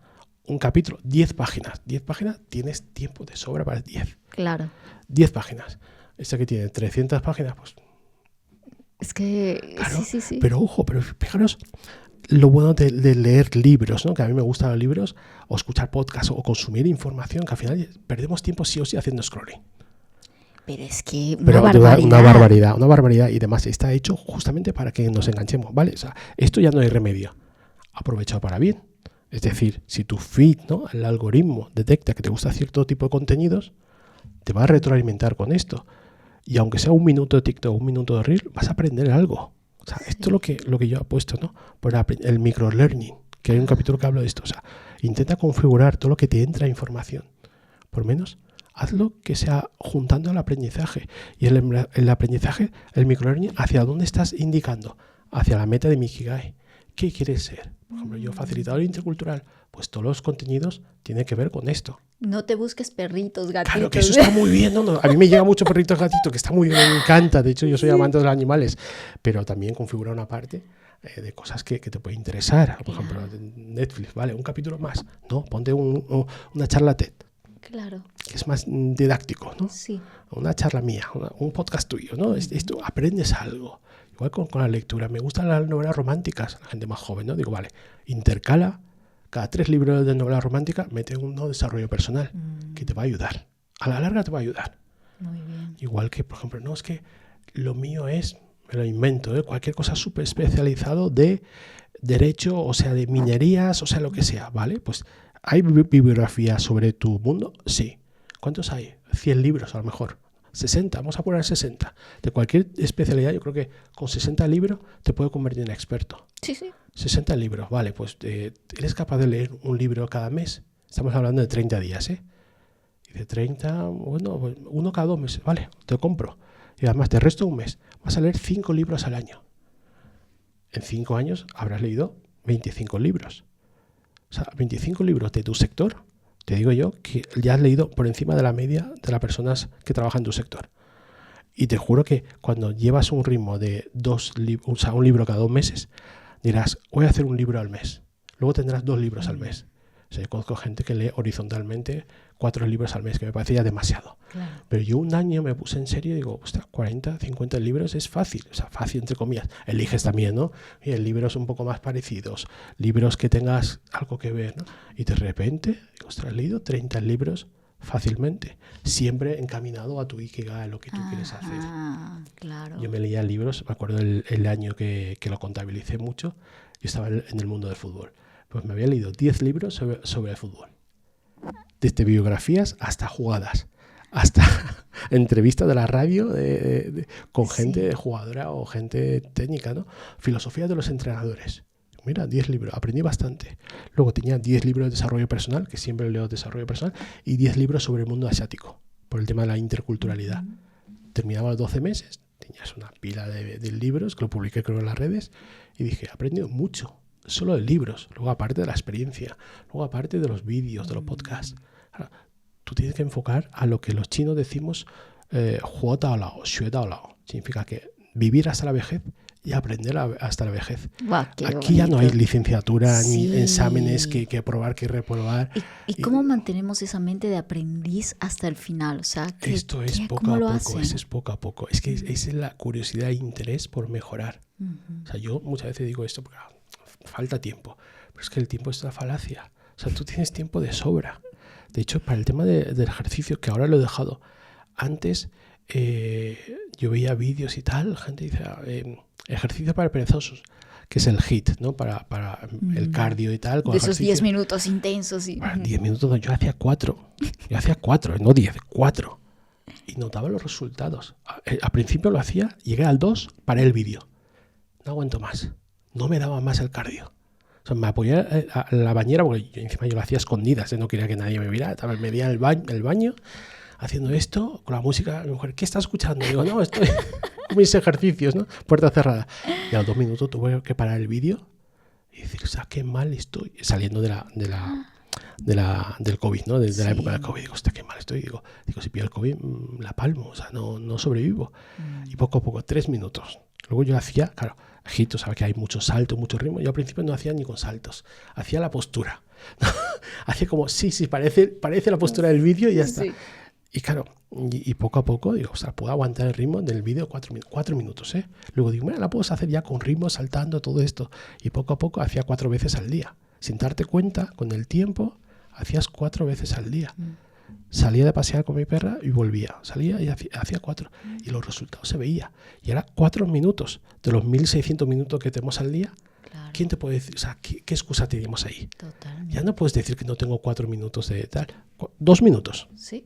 Un capítulo, 10 páginas. 10 páginas, tienes tiempo de sobra para 10. Claro. 10 páginas. Esta que tiene 300 páginas, pues... Es que... Claro, sí. Pero ojo, pero fijaros lo bueno de leer libros, ¿no? Que a mí me gustan los libros, o escuchar podcasts, o consumir información, que al final perdemos tiempo sí o sí haciendo scrolling. Pero es que una barbaridad. Y además está hecho justamente para que nos enganchemos, ¿vale? O sea, esto ya no hay remedio. Aprovechado para bien. Es decir, si tu feed, ¿no? El algoritmo detecta que te gusta cierto tipo de contenidos, te va a retroalimentar con esto. Y aunque sea un minuto de TikTok, un minuto de Reel, vas a aprender algo. O sea, esto es lo que yo he puesto, ¿no? Por el microlearning, que hay un capítulo que hablo de esto. O sea, intenta configurar todo lo que te entra información. Por menos, hazlo que sea juntando el aprendizaje. Y el aprendizaje, el microlearning, ¿hacia dónde estás indicando? Hacia la meta de mi Ikigai. ¿Qué quieres ser? Por ejemplo, yo, facilitador intercultural, pues todos los contenidos tienen que ver con esto. No te busques perritos, gatitos. Claro, que eso está muy bien. No. A mí me llega mucho perritos, gatitos, que está muy bien, me encanta. De hecho, yo soy amante de los animales. Pero también configura una parte de cosas que te puede interesar. Por ejemplo, Netflix, ¿vale? Un capítulo más. No, ponte una charla TED. Claro. Que es más didáctico, ¿no? Sí. Una charla mía, un podcast tuyo, ¿no? Esto aprendes algo. Igual con la lectura. Me gustan las novelas románticas, la gente más joven, ¿no? Digo, vale, intercala cada 3 libros de novela romántica, mete uno de desarrollo personal, que te va a ayudar. A la larga te va a ayudar. Muy bien. Igual que, por ejemplo, no, es que lo mío es, me lo invento, cualquier cosa súper especializado de derecho, o sea, de minerías, o sea, lo que sea, ¿vale? Pues, ¿hay bibliografía sobre tu mundo? Sí. ¿Cuántos hay? 100 libros a lo mejor. 60, vamos a poner 60. De cualquier especialidad, yo creo que con 60 libros te puede convertir en experto. Sí. 60 libros, vale, pues ¿eres capaz de leer un libro cada mes? Estamos hablando de 30 días, ¿eh? Y de 30, bueno, uno cada 2 meses, vale, te compro. Y además te resto un mes. Vas a leer 5 libros al año. En 5 años habrás leído 25 libros. O sea, 25 libros de tu sector. Te digo yo que ya has leído por encima de la media de las personas que trabajan en tu sector. Y te juro que cuando llevas un ritmo de un libro cada 2 meses, dirás, voy a hacer un libro al mes. Luego tendrás 2 libros al mes. O sea, yo conozco gente que lee horizontalmente 4 libros al mes, que me parece ya demasiado. Claro. Pero yo un año me puse en serio y digo, ostras, 40, 50 libros es fácil. O sea, fácil entre comillas. Eliges también, ¿no? Y libros un poco más parecidos, libros que tengas algo que ver, ¿no? Y de repente, digo, ostras, he leído 30 libros fácilmente. Siempre encaminado a tu Ikigai, a lo que tú quieres hacer. Claro. Yo me leía libros, me acuerdo el año que lo contabilicé mucho, yo estaba en el mundo del fútbol. Pues me había leído 10 libros sobre el fútbol. Desde biografías hasta jugadas, hasta entrevistas de la radio con gente jugadora o gente técnica, ¿no? Filosofía de los entrenadores. Mira, 10 libros, aprendí bastante. Luego tenía 10 libros de desarrollo personal, que siempre leo desarrollo personal, y 10 libros sobre el mundo asiático, por el tema de la interculturalidad. Terminaba los 12 meses, tenías una pila de libros, que lo publiqué creo en las redes, y dije, he aprendido mucho. Solo de libros, luego aparte de la experiencia, luego aparte de los vídeos, de los podcasts. Ahora, tú tienes que enfocar a lo que los chinos decimos huo dao lao, xue dao lao. Significa que vivir hasta la vejez y aprender hasta la vejez. Wow, aquí ya no hay licenciatura ni exámenes que aprobar, que reprobar. ¿Y cómo mantenemos esa mente de aprendiz hasta el final? O sea, esto es poco a poco, es poco a poco. Es que es la curiosidad e interés por mejorar. O sea, yo muchas veces digo esto porque falta tiempo, pero es que el tiempo es una falacia. O sea, tú tienes tiempo de sobra. De hecho, para el tema del ejercicio, que ahora lo he dejado, antes yo veía vídeos y tal, gente dice ejercicio para perezosos, que es el HIIT, ¿no? Para el cardio y tal. Con de esos 10 minutos intensos. Y... 10 minutos, yo hacía 4. No 10, 4. y notaba los resultados. Al principio lo hacía, llegué al 2, paré el vídeo. No aguanto más. No me daba más el cardio. O sea, me apoyé a la bañera, porque encima yo lo hacía a escondidas, no quería que nadie me viera. Estaba en media del baño, haciendo esto, con la música. Mi mujer, ¿qué estás escuchando? Digo, no, estoy con mis ejercicios, ¿no? Puerta cerrada. Y a los 2 minutos tuve que parar el vídeo y decir, o sea, qué mal estoy. Saliendo del COVID, ¿no? Desde la época del COVID. Digo, hostia, qué mal estoy. Digo, si pillo el COVID, la palmo, o sea, no sobrevivo. Y poco a poco, 3 minutos. Luego yo hacía, claro, Egipto, sabe que hay muchos saltos, muchos ritmos. Yo al principio no hacía ni con saltos. Hacía la postura. Hacía como, sí, parece la postura del vídeo y ya está. Sí. Y claro, y poco a poco, digo, o sea, puedo aguantar el ritmo del vídeo 4 minutos, ¿eh? Luego digo, mira, la puedo hacer ya con ritmo, saltando, todo esto. Y poco a poco hacía 4 veces al día. Sin darte cuenta, con el tiempo, hacías 4 veces al día. Salía de pasear con mi perra y volvía. Salía y hacía 4. Y los resultados se veía. Y era 4 minutos de los 1600 minutos que tenemos al día. Claro. ¿Quién te puede decir? O sea, ¿qué excusa teníamos ahí? Totalmente. Ya no puedes decir que no tengo 4 minutos de tal. 2 minutos. Sí.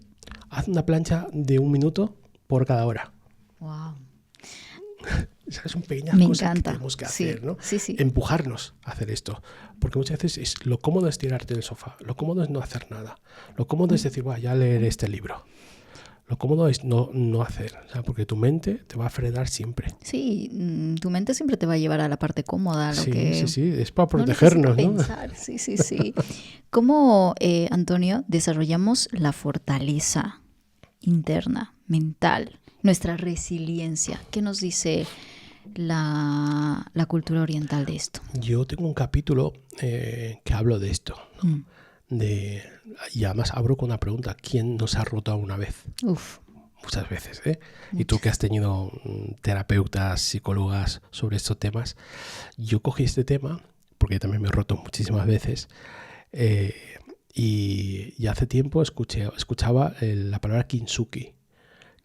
Haz una plancha de 1 minuto por cada hora. Wow. Son pequeñas cosas que tenemos que hacer, ¿no? Sí. Empujarnos a hacer esto. Porque muchas veces es lo cómodo es tirarte del sofá. Lo cómodo es no hacer nada. Lo cómodo es decir, bueno, ya leeré este libro. Lo cómodo es no hacer. O sea, porque tu mente te va a frenar siempre. Sí, tu mente siempre te va a llevar a la parte cómoda. A lo que sí. Es para protegernos, ¿no? Pensar. Sí. ¿Cómo, Antonio, desarrollamos la fortaleza interna, mental, nuestra resiliencia? ¿Qué nos dice la cultura oriental de esto? Yo tengo un capítulo que hablo de esto, ¿no? Y además abro con una pregunta: ¿quién nos ha roto alguna vez? Muchas veces, ¿eh? Y tú que has tenido terapeutas, psicólogas sobre estos temas, yo cogí este tema porque también me he roto muchísimas veces, y hace tiempo escuchaba la palabra kintsugi,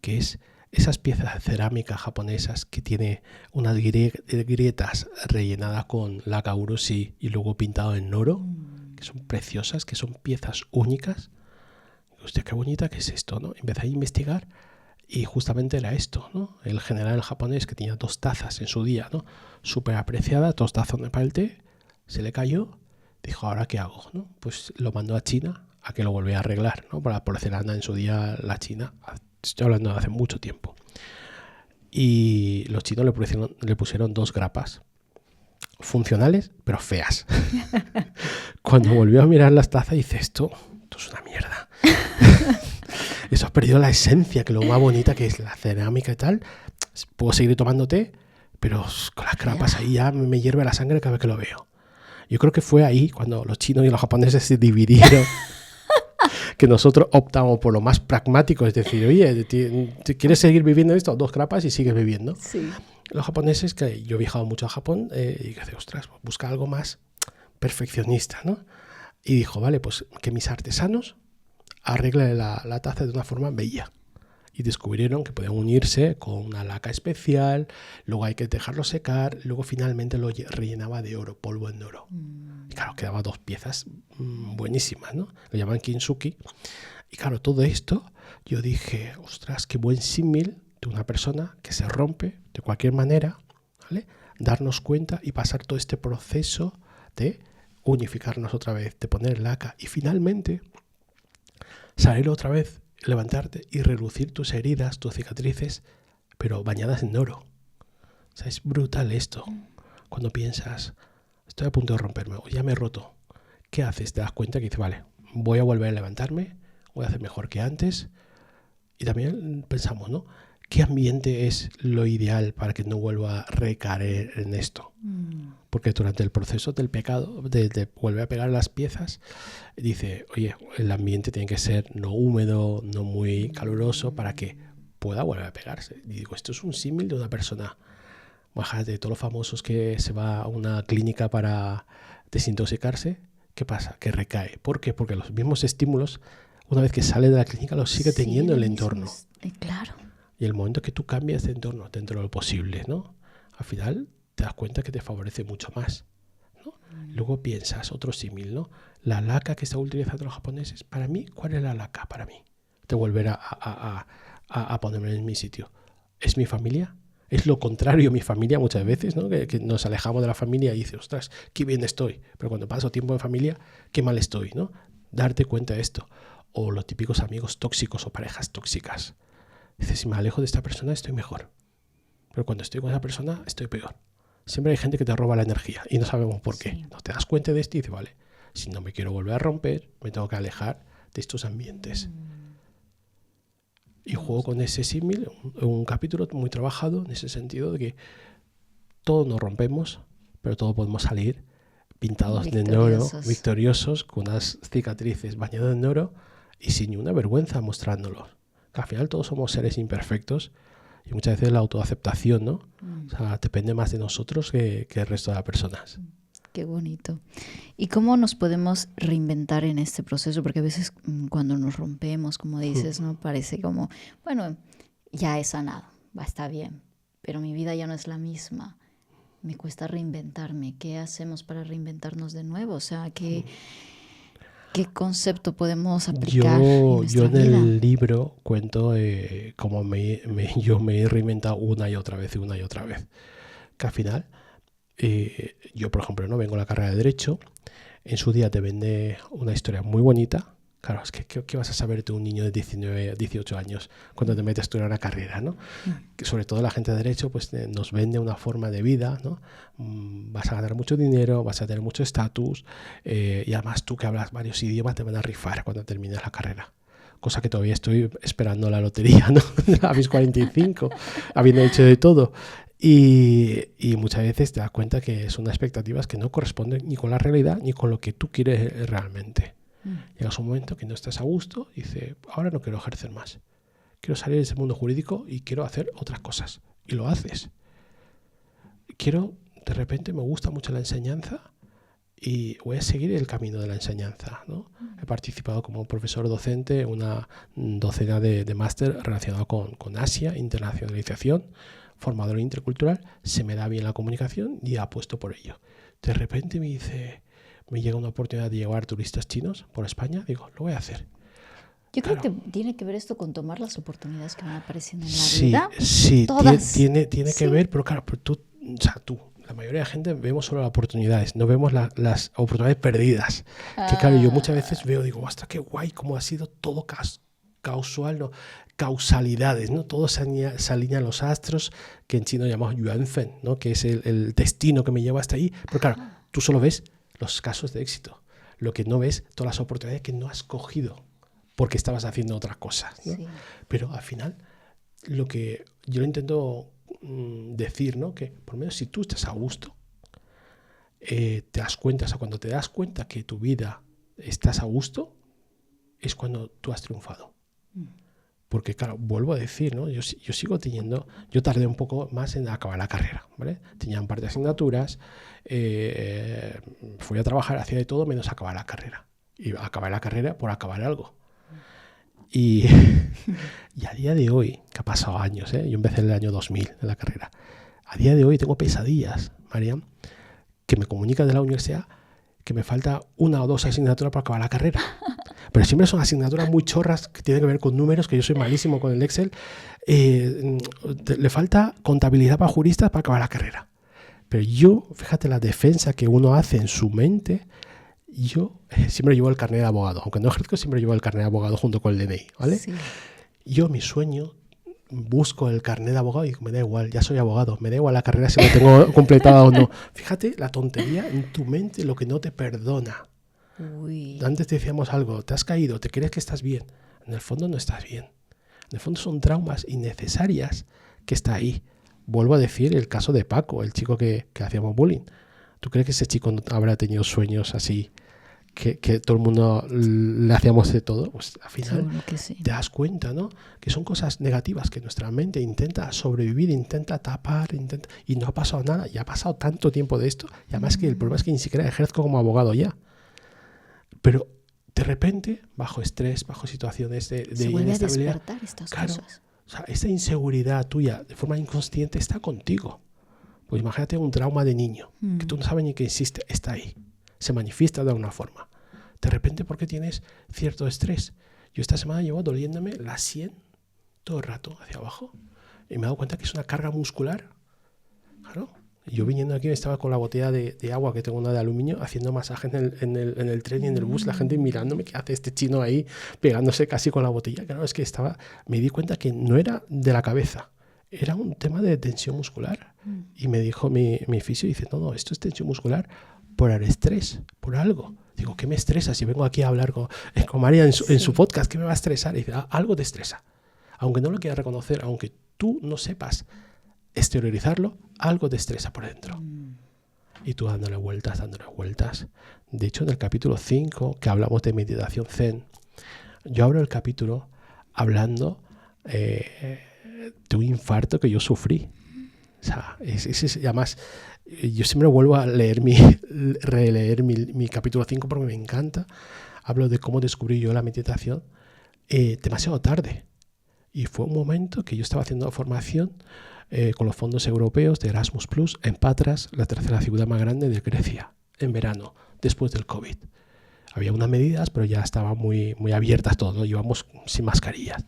que es esas piezas de cerámica japonesas que tiene unas grietas rellenadas con laka urushi y luego pintado en oro, que son preciosas, que son piezas únicas. Hostia, qué bonita que es esto, ¿no? Empecé a investigar y justamente era esto, ¿no? El general japonés que tenía 2 tazas en su día, ¿no? Súper apreciada, 2 tazas para el té, se le cayó, dijo, ¿ahora qué hago? ¿No? Pues lo mandó a China a que lo volviera a arreglar, ¿no? Para la porcelana en su día, la China, estoy hablando de hace mucho tiempo. Y los chinos le pusieron 2 grapas funcionales, pero feas. Cuando volvió a mirar las tazas, dice, esto es una mierda. Eso ha perdido la esencia, que lo más bonita que es la cerámica y tal. Puedo seguir tomando té, pero con las grapas ahí ya me hierve la sangre cada vez que lo veo. Yo creo que fue ahí cuando los chinos y los japoneses se dividieron. Que nosotros optamos por lo más pragmático, es decir, oye, ¿quieres seguir viviendo esto? 2 grapas y sigues viviendo. Sí. Los japoneses, que yo he viajado mucho a Japón, y dije, ostras, busca algo más perfeccionista, ¿no? Y dijo, vale, pues que mis artesanos arreglen la taza de una forma bella. Y descubrieron que podían unirse con una laca especial, luego hay que dejarlo secar, luego finalmente lo rellenaba de oro, polvo en oro. Y claro, quedaban 2 piezas buenísimas, ¿no? Lo llaman kintsugi. Y claro, todo esto, yo dije, ostras, qué buen símil de una persona que se rompe de cualquier manera, ¿vale? Darnos cuenta y pasar todo este proceso de unificarnos otra vez, de poner laca y finalmente salir otra vez, levantarte y relucir tus heridas, tus cicatrices, pero bañadas en oro. O sea, es brutal esto. Cuando piensas, estoy a punto de romperme o ya me he roto, ¿qué haces? Te das cuenta que dices, vale, voy a volver a levantarme, voy a hacer mejor que antes. Y también pensamos, ¿no? ¿Qué ambiente es lo ideal para que no vuelva a recaer en esto? Porque durante el proceso del pecado, de volver a pegar las piezas, dice, oye, el ambiente tiene que ser no húmedo, no muy caluroso, para que pueda volver a pegarse. Y digo, esto es un símil de una persona, de todos los famosos que se va a una clínica para desintoxicarse. ¿Qué pasa? Que recae. ¿Por qué? Porque los mismos estímulos, una vez que sale de la clínica, los sigue teniendo el entorno. Claro. Y el momento que tú cambias de entorno dentro de lo posible, ¿no? Al final te das cuenta que te favorece mucho más, ¿no? Luego piensas, otro símil, ¿no? La laca que están utilizando los japoneses, para mí, ¿cuál es la laca para mí? De volver a a ponerme en mi sitio. ¿Es mi familia? Es lo contrario mi familia muchas veces, ¿no? Que nos alejamos de la familia y dices, ostras, qué bien estoy. Pero cuando paso tiempo en familia, qué mal estoy, ¿no? Darte cuenta de esto. O los típicos amigos tóxicos o parejas tóxicas. Dices, si me alejo de esta persona estoy mejor. Pero cuando estoy con esa persona estoy peor. Siempre hay gente que te roba la energía y no sabemos por qué. No te das cuenta de esto y dices, vale, si no me quiero volver a romper, me tengo que alejar de estos ambientes. Y juego con ese símil, un capítulo muy trabajado en ese sentido de que todos nos rompemos, pero todos podemos salir pintados de oro, victoriosos, con unas cicatrices bañadas en oro y sin ninguna vergüenza mostrándolos. Que al final todos somos seres imperfectos y muchas veces la autoaceptación, ¿no? O sea, depende más de nosotros que el resto de las personas. Qué bonito. ¿Y cómo nos podemos reinventar en este proceso? Porque a veces cuando nos rompemos, como dices, ¿no? Parece como, bueno, ya he sanado, va a estar bien, pero mi vida ya no es la misma. Me cuesta reinventarme. ¿Qué hacemos para reinventarnos de nuevo? O sea, ¿qué concepto podemos aplicar en nuestra vida? Yo en el libro cuento cómo yo me he reinventado una y otra vez. Que al final... yo, por ejemplo, no vengo a la carrera de Derecho. En su día te vende una historia muy bonita. Claro, es que ¿qué vas a saber de un niño de 19, 18 años cuando te metes tú en una carrera, ¿no? Que sobre todo la gente de Derecho pues nos vende una forma de vida, ¿no? Vas a ganar mucho dinero, vas a tener mucho estatus y además tú que hablas varios idiomas te van a rifar cuando termines la carrera. Cosa que todavía estoy esperando la lotería, ¿no? A mis 45, habiendo hecho de todo. Y muchas veces te das cuenta que son expectativas que no corresponden ni con la realidad ni con lo que tú quieres realmente. Llegas a un momento que no estás a gusto y dices, ahora no quiero ejercer más. Quiero salir de ese mundo jurídico y quiero hacer otras cosas. Y lo haces. De repente me gusta mucho la enseñanza y voy a seguir el camino de la enseñanza, ¿no? He participado como profesor docente en una docena de máster relacionado con Asia, internacionalización, formador intercultural, se me da bien la comunicación y apuesto por ello. De repente me llega una oportunidad de llevar turistas chinos por España, digo, lo voy a hacer. Yo creo que tiene que ver esto con tomar las oportunidades que van apareciendo en la vida. Sí, todas. Tiene que ver, pero claro, tú, la mayoría de la gente vemos solo las oportunidades, no vemos las oportunidades perdidas. Que claro, yo muchas veces digo, hasta qué guay, cómo ha sido todo causal, ¿no? Causalidades, ¿no? Todo se alinean los astros, que en chino llamamos yuanfen, ¿no? Que es el destino que me lleva hasta ahí. Pero claro, tú solo ves los casos de éxito. Lo que no ves, todas las oportunidades que no has cogido porque estabas haciendo otras cosas, ¿no? Sí. Pero al final, lo que yo intento decir, ¿no? Que por lo menos si tú estás a gusto, te das cuenta, o sea, cuando te das cuenta que tu vida estás a gusto, es cuando tú has triunfado. Porque, claro, vuelvo a decir, ¿no? Yo sigo teniendo... Yo tardé un poco más en acabar la carrera, ¿vale? Tenía un par de asignaturas, fui a trabajar, hacía de todo menos acabar la carrera. Y acabar la carrera por acabar algo. Y a día de hoy, que ha pasado años, yo empecé en el año 2000 en la carrera, a día de hoy tengo pesadillas, Mariam, que me comunican de la universidad que me falta 1 o 2 asignaturas para acabar la carrera. Pero siempre son asignaturas muy chorras que tienen que ver con números, que yo soy malísimo con el Excel. Le falta contabilidad para juristas para acabar la carrera. Pero yo, fíjate la defensa que uno hace en su mente, yo siempre llevo el carnet de abogado. Aunque no ejerzo, siempre llevo el carnet de abogado junto con el DNI, ¿vale? Sí. Yo, mi sueño, busco el carnet de abogado y me da igual, ya soy abogado, me da igual la carrera si lo tengo completada o no. Fíjate la tontería en tu mente, lo que no te perdona. Uy. Antes te decíamos algo, te has caído, te crees que estás bien. En el fondo no estás bien. En el fondo son traumas innecesarias que está ahí. Vuelvo a decir el caso de Paco, el chico que hacíamos bullying. ¿Tú crees que ese chico no habrá tenido sueños así? Que todo el mundo le hacíamos de todo. Pues al final sí. Te das cuenta, ¿no? Que son cosas negativas que nuestra mente intenta sobrevivir, intenta tapar, y no ha pasado nada. Y ha pasado tanto tiempo de esto. Y además que el problema es que ni siquiera ejerzo como abogado ya. Pero de repente, bajo estrés, bajo situaciones de vuelve inestabilidad, a despertar estas cosas. O sea, esta inseguridad tuya de forma inconsciente está contigo. Pues imagínate un trauma de niño, que tú no sabes ni que existe, está ahí. Se manifiesta de alguna forma. De repente, ¿por qué tienes cierto estrés? Yo esta semana llevo doliéndome la sien todo el rato hacia abajo. Y me he dado cuenta que es una carga muscular. Claro. Y yo viniendo aquí estaba con la botella de agua, que tengo una de aluminio, haciendo masaje en el tren y en el bus, la gente mirándome, ¿qué hace este chino ahí pegándose casi con la botella? Claro, es que me di cuenta que no era de la cabeza, era un tema de tensión muscular. Y me dijo mi fisio, dice, no, esto es tensión muscular por el estrés, por algo. Digo, ¿qué me estresa? Si vengo aquí a hablar con María en su podcast, ¿qué me va a estresar? Y dice, algo te estresa. Aunque no lo quieras reconocer, aunque tú no sepas exteriorizarlo, algo te estresa por dentro. Y tú dándole vueltas. De hecho, en el capítulo 5, que hablamos de meditación zen, yo abro el capítulo hablando de un infarto que yo sufrí. O sea, además, yo siempre vuelvo a releer mi capítulo 5 porque me encanta. Hablo de cómo descubrí yo la meditación demasiado tarde. Y fue un momento que yo estaba haciendo formación con los fondos europeos de Erasmus Plus en Patras, la tercera ciudad más grande de Grecia, en verano, después del COVID. Había unas medidas, pero ya estaban muy, muy abiertas todo, ¿no? Íbamos sin mascarillas.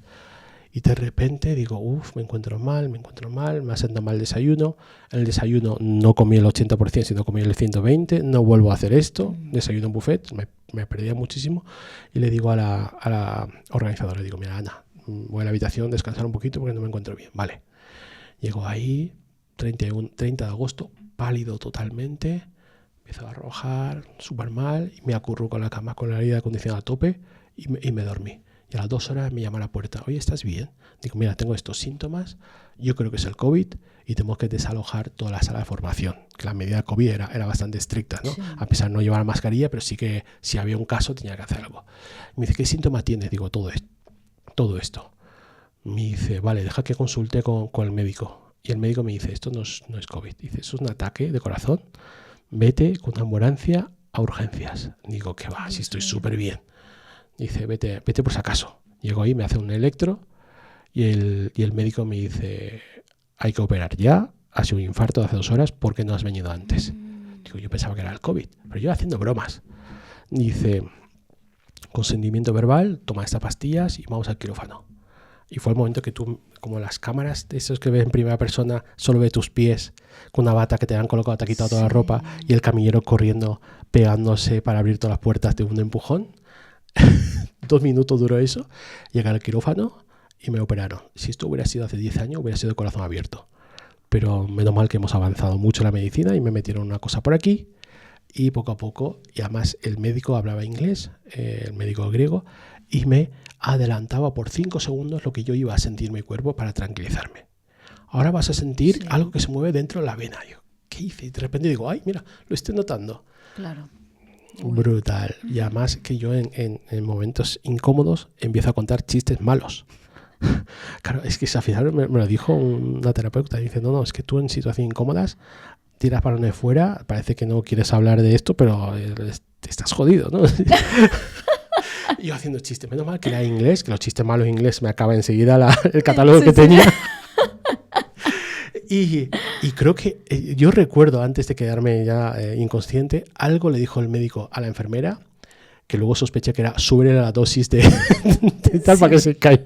Y de repente digo, me encuentro mal, me ha sentado mal el desayuno. En el desayuno no comí el 80%, sino comí el 120%. No vuelvo a hacer esto. Desayuno en buffet, me perdía muchísimo. Y le digo a la organizadora, digo, mira, Ana, voy a la habitación a descansar un poquito porque no me encuentro bien. Vale. Llego ahí, 30 de agosto, pálido totalmente. Empiezo a arrojar súper mal y me acurruco en la cama con el aire acondicionado a tope y me dormí. Y a las 2 horas me llama a la puerta. Oye, ¿estás bien? Digo, mira, tengo estos síntomas. Yo creo que es el COVID y tenemos que desalojar toda la sala de formación. Que la medida de COVID era bastante estricta, ¿no? Sí. A pesar de no llevar mascarilla, pero sí que si había un caso tenía que hacer algo. Me dice, ¿qué síntomas tienes? Digo, todo esto. Me dice, vale, deja que consulte con el médico. Y el médico me dice, esto no es COVID. Dice, eso es un ataque de corazón. Vete con una ambulancia a urgencias. Digo, ¿qué va? Si estoy súper bien. Dice, vete por si acaso. Llego ahí, me hace un electro y el médico me dice, hay que operar ya, ha sido un infarto de hace 2 horas, ¿por qué no has venido antes? Digo, yo pensaba que era el COVID, pero yo haciendo bromas. Dice, consentimiento verbal, toma estas pastillas y vamos al quirófano. Y fue el momento que tú, como las cámaras de esos que ves en primera persona, solo ve tus pies con una bata que te han colocado, te ha quitado toda la ropa y el camillero corriendo, pegándose para abrir todas las puertas de un empujón. 2 minutos duró eso, llegué al quirófano y me operaron. Si esto hubiera sido hace 10 años, hubiera sido corazón abierto. Pero menos mal que hemos avanzado mucho en la medicina y me metieron una cosa por aquí y poco a poco, y además el médico hablaba inglés, el médico griego, y me adelantaba por 5 segundos lo que yo iba a sentir en mi cuerpo para tranquilizarme. Ahora vas a sentir algo que se mueve dentro de la vena. Yo, ¿qué hice? Y de repente digo, ay, mira, lo estoy notando. Claro. Brutal. Y además que yo en momentos incómodos empiezo a contar chistes malos. Claro, es que al final me lo dijo una terapeuta. Dice, no, es que tú en situaciones incómodas tiras balones fuera, parece que no quieres hablar de esto, pero estás jodido, ¿no? Y yo haciendo chistes. Menos mal que era inglés, que los chistes malos en inglés me acaba enseguida el catálogo que tenía. Y creo que yo recuerdo, antes de quedarme ya inconsciente, algo le dijo el médico a la enfermera, que luego sospeché que era subirle la dosis de tal para que se caiga.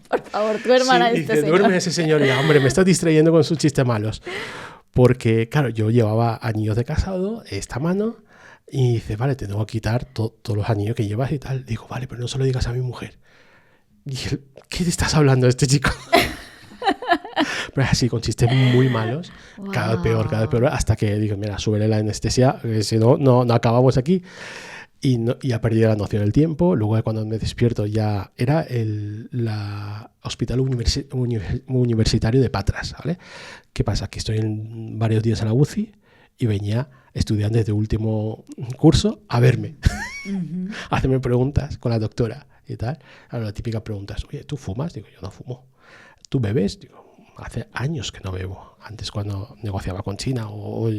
Por favor, tu hermana sí, dice, duerme ese señor. Y hombre, me estás distrayendo con sus chistes malos. Porque, claro, yo llevaba anillos de casado, esta mano, y dice, vale, te tengo que quitar todos los anillos que llevas y tal. Digo, vale, pero no se lo digas a mi mujer. Y dije, ¿qué te estás hablando de este chico? Pero así, con chistes muy malos, wow. cada vez peor, hasta que digo, mira, súbele la anestesia, si no acabamos aquí. Y ha perdido la noción del tiempo. Luego, cuando me despierto, ya era el hospital universitario de Patras, ¿vale? ¿Qué pasa? Que estoy varios días en la UCI y venía estudiantes de último curso a verme, a hacerme preguntas con la doctora y tal. Ahora, las típicas preguntas, oye, ¿tú fumas? Digo, yo no fumo. ¿Tú bebes? Digo, hace años que no bebo. Antes, cuando negociaba con China o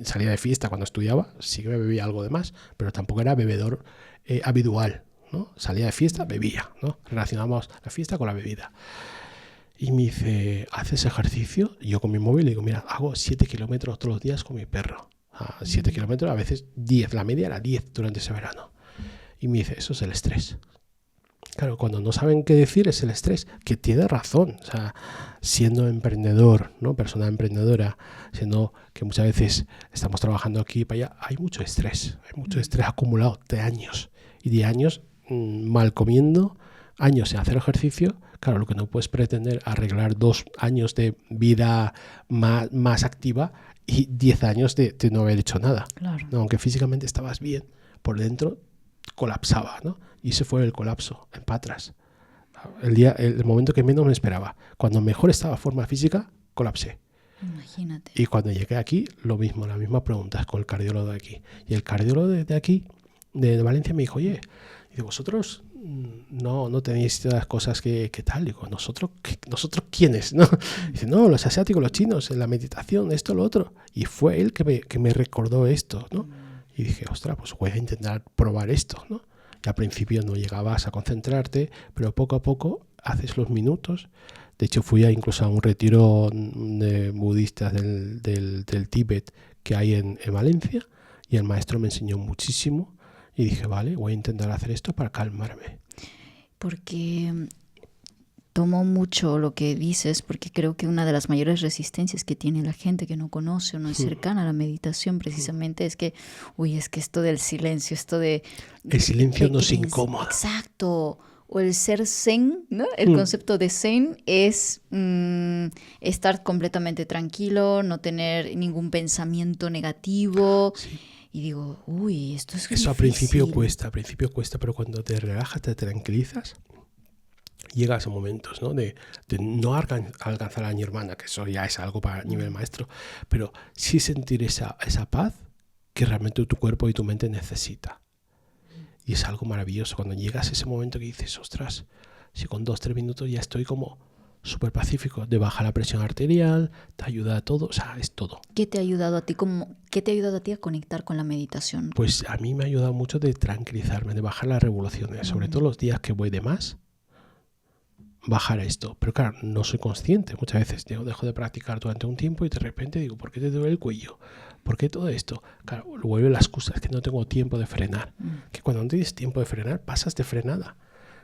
salía de fiesta cuando estudiaba, sí que me bebía algo de más, pero tampoco era bebedor habitual, ¿no? Salía de fiesta, bebía, ¿no? Relacionamos la fiesta con la bebida. Y me dice, ¿haces ejercicio? Y yo con mi móvil le digo, mira, hago 7 kilómetros todos los días con mi perro. 7 kilómetros, a veces 10, la media era 10 durante ese verano. Y me dice, eso es el estrés. Claro, cuando no saben qué decir es el estrés, que tiene razón. O sea, siendo emprendedor, ¿no? Persona emprendedora, siendo que muchas veces estamos trabajando aquí y para allá, hay mucho estrés acumulado de años. Y de años mal comiendo, años sin hacer ejercicio. Claro, lo que no puedes pretender arreglar 2 años de vida más activa y 10 años de no haber hecho nada. Claro. No, aunque físicamente estabas bien, por dentro colapsaba, ¿no? Y ese fue el colapso en Patras. El momento que menos me esperaba. Cuando mejor estaba forma física, colapsé. Imagínate. Y cuando llegué aquí, lo mismo, la misma pregunta con el cardiólogo de aquí. Y el cardiólogo de aquí, de Valencia, me dijo, oye, y vosotros no tenéis las cosas que tal. Digo, ¿nosotros quiénes? ¿No? Dice, no, los asiáticos, los chinos, en la meditación, esto, lo otro. Y fue él que me recordó esto, ¿no? Y dije, ostras, pues voy a intentar probar esto, ¿no? Y al principio no llegabas a concentrarte, pero poco a poco haces los minutos. De hecho, fui incluso a un retiro de budistas del Tíbet que hay en Valencia, y el maestro me enseñó muchísimo. Y dije, vale, voy a intentar hacer esto para calmarme. Porque tomo mucho lo que dices, porque creo que una de las mayores resistencias que tiene la gente que no conoce o no es cercana a la meditación precisamente es que, es que esto del silencio, esto de... El silencio nos incomoda. Exacto. O el ser zen, ¿no? El concepto de zen es estar completamente tranquilo, no tener ningún pensamiento negativo. Sí. Y digo, esto es Eso difícil. Al principio cuesta, pero cuando te relajas, te tranquilizas, llegas a momentos, ¿no? de no alcanzar a la nirvana, que eso ya es algo para nivel maestro, pero sí sentir esa paz que realmente tu cuerpo y tu mente necesita. Y es algo maravilloso cuando llegas a ese momento que dices, ostras, si con 2-3 minutos ya estoy como súper pacífico, de bajar la presión arterial, te ayuda a todo, o sea, es todo. ¿Qué te ha ayudado a ti? ¿Qué te ha ayudado a ti a conectar con la meditación? Pues a mí me ha ayudado mucho de tranquilizarme, de bajar las revoluciones, sobre todo los días que voy de más, bajar esto. Pero claro, no soy consciente. Muchas veces dejo de practicar durante un tiempo y de repente digo, ¿por qué te duele el cuello? ¿Por qué todo esto? Claro, vuelve la excusa, es que no tengo tiempo de frenar. Que cuando no tienes tiempo de frenar, pasas de frenada.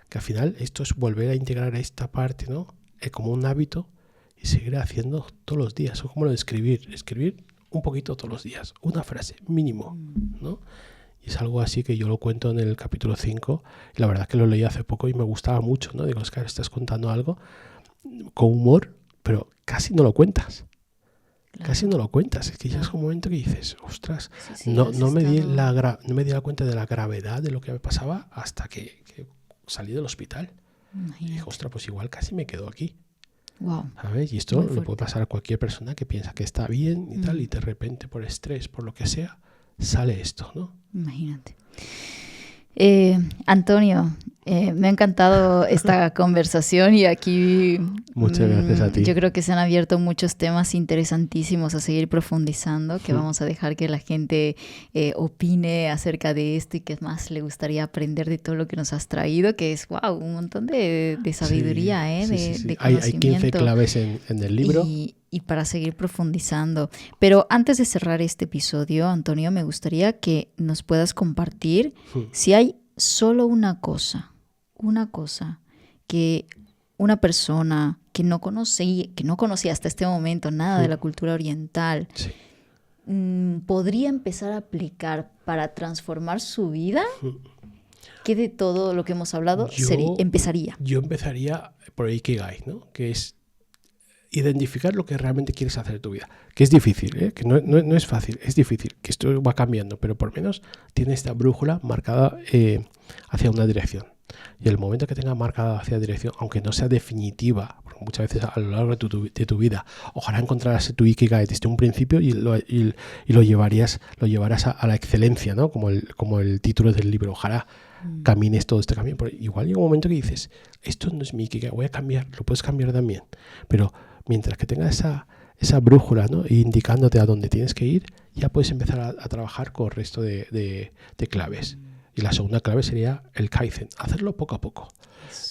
Que al final esto es volver a integrar esta parte, ¿no? Como un hábito y seguir haciendo todos los días. Es como lo de escribir un poquito todos los días, una frase mínimo, ¿no? Y es algo así que yo lo cuento en el capítulo 5 y la verdad que lo leí hace poco y me gustaba mucho, ¿no? Digo, Oscar, estás contando algo con humor, pero casi no lo cuentas. Claro. Casi no lo cuentas. Es que ya es un momento que dices, ostras, no me di la cuenta de la gravedad de lo que me pasaba hasta que salí del hospital. Imagínate. Y dije, ostras, pues igual casi me quedo aquí. Wow. ¿Sabes? Y esto lo puede pasar a cualquier persona que piensa que está bien y tal, y de repente por estrés, por lo que sea, sale esto, ¿no? Imagínate. Antonio, me ha encantado esta conversación y aquí muchas gracias a ti. Yo creo que se han abierto muchos temas interesantísimos a seguir profundizando, que vamos a dejar que la gente opine acerca de esto y que más le gustaría aprender de todo lo que nos has traído, que es un montón de sabiduría, de conocimiento. Hay 15 claves en el libro. Y para seguir profundizando. Pero antes de cerrar este episodio, Antonio, me gustaría que nos puedas compartir si hay solo una cosa que una persona que no conocía hasta este momento nada de la cultura oriental, podría empezar a aplicar para transformar su vida. ¿Qué de todo lo que hemos hablado empezaría? Yo empezaría por el Ikigai, ¿no? Que es identificar lo que realmente quieres hacer en tu vida. Que es difícil, que no es fácil, es difícil, que esto va cambiando, pero por lo menos tiene esta brújula marcada hacia una dirección. Y el momento que tenga marcada hacia dirección, aunque no sea definitiva, porque muchas veces a lo largo de tu vida, ojalá encontrarás tu Ikigai desde un principio y lo llevarás a la excelencia, ¿no? Como el título del libro, ojalá camines todo este camino. Pero igual llega un momento que dices, esto no es mi Ikigai, voy a cambiar, lo puedes cambiar también. Pero mientras que tengas esa brújula, ¿no? Indicándote a dónde tienes que ir, ya puedes empezar a trabajar con el resto de claves. Y la segunda clave sería el Kaizen, hacerlo poco a poco.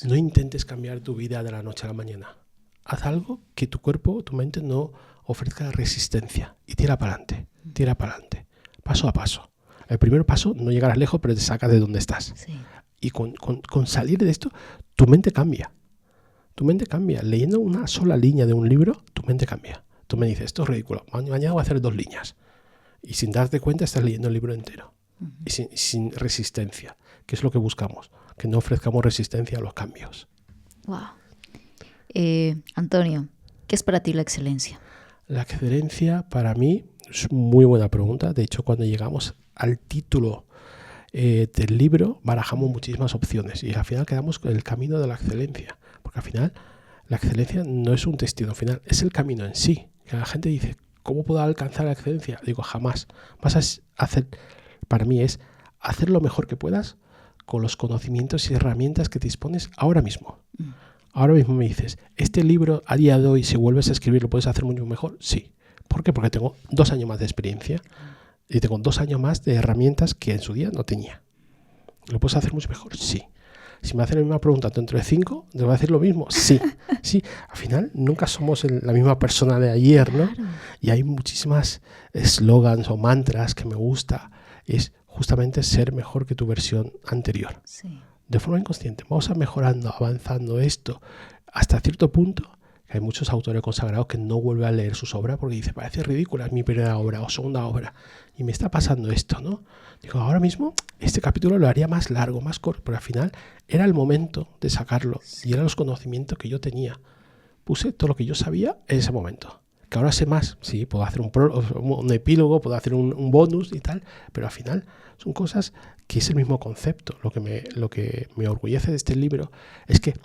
No intentes cambiar tu vida de la noche a la mañana. Haz algo que tu cuerpo, tu mente no ofrezca resistencia y tira para adelante, paso a paso. El primer paso no llegarás lejos, pero te saca de donde estás. Sí. Y con salir de esto, tu mente cambia. Tu mente cambia. Leyendo una sola línea de un libro, tu mente cambia. Tú me dices, esto es ridículo, mañana voy a hacer 2 líneas. Y sin darte cuenta estás leyendo el libro entero. Y sin resistencia, que es lo que buscamos, que no ofrezcamos resistencia a los cambios. Wow. Antonio, ¿qué es para ti la excelencia? La excelencia para mí es muy buena pregunta. De hecho, cuando llegamos al título del libro, barajamos muchísimas opciones y al final quedamos con el camino de la excelencia. Porque al final la excelencia no es un destino final, es el camino en sí. Que la gente dice, ¿cómo puedo alcanzar la excelencia? Digo, jamás. Vas a hacer, para mí es hacer lo mejor que puedas con los conocimientos y herramientas que dispones ahora mismo. Ahora mismo me dices, ¿este libro a día de hoy, si vuelves a escribir, lo puedes hacer mucho mejor? Sí. ¿Por qué? Porque tengo 2 años más de experiencia y tengo 2 años más de herramientas que en su día no tenía. ¿Lo puedes hacer mucho mejor? Sí. Si me hacen la misma pregunta dentro de 5, ¿te voy a decir lo mismo? Sí. Sí. Al final, nunca somos la misma persona de ayer, ¿no? Claro. Y hay muchísimas eslogans o mantras que me gusta. Es justamente ser mejor que tu versión anterior. Sí. De forma inconsciente. Vamos a mejorando, avanzando esto hasta cierto punto. Que hay muchos autores consagrados que no vuelven a leer sus obras porque dicen, parece ridícula, es mi primera obra o segunda obra. Y me está pasando esto, ¿no? Digo, ahora mismo este capítulo lo haría más largo, más corto, pero al final era el momento de sacarlo. Sí. Y eran los conocimientos que yo tenía. Puse todo lo que yo sabía en ese momento. Que ahora sé más. Sí, puedo hacer un epílogo, puedo hacer un bonus y tal, pero al final son cosas que es el mismo concepto. Lo que me orgullece de este libro es que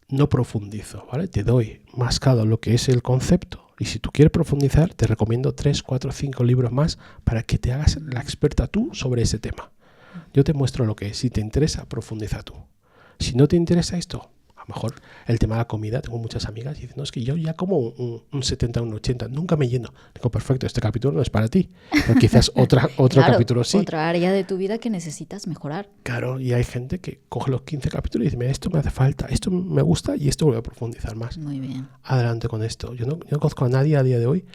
no profundizo, ¿vale? Te doy mascado lo que es el concepto y si tú quieres profundizar te recomiendo 3, 4, 5 libros más para que te hagas la experta tú sobre ese tema. Yo te muestro lo que es. Si te interesa, profundiza tú. Si no te interesa esto, a lo mejor el tema de la comida, tengo muchas amigas y dicen, no, es que yo ya como un 70, un 80, nunca me lleno. Digo, perfecto, este capítulo no es para ti, pero quizás otro claro, capítulo sí. Otra área de tu vida que necesitas mejorar. Claro, y hay gente que coge los 15 capítulos y dice, mira, esto me hace falta, esto me gusta y esto voy a profundizar más. Muy bien. Adelante con esto. Yo no conozco a nadie a día de hoy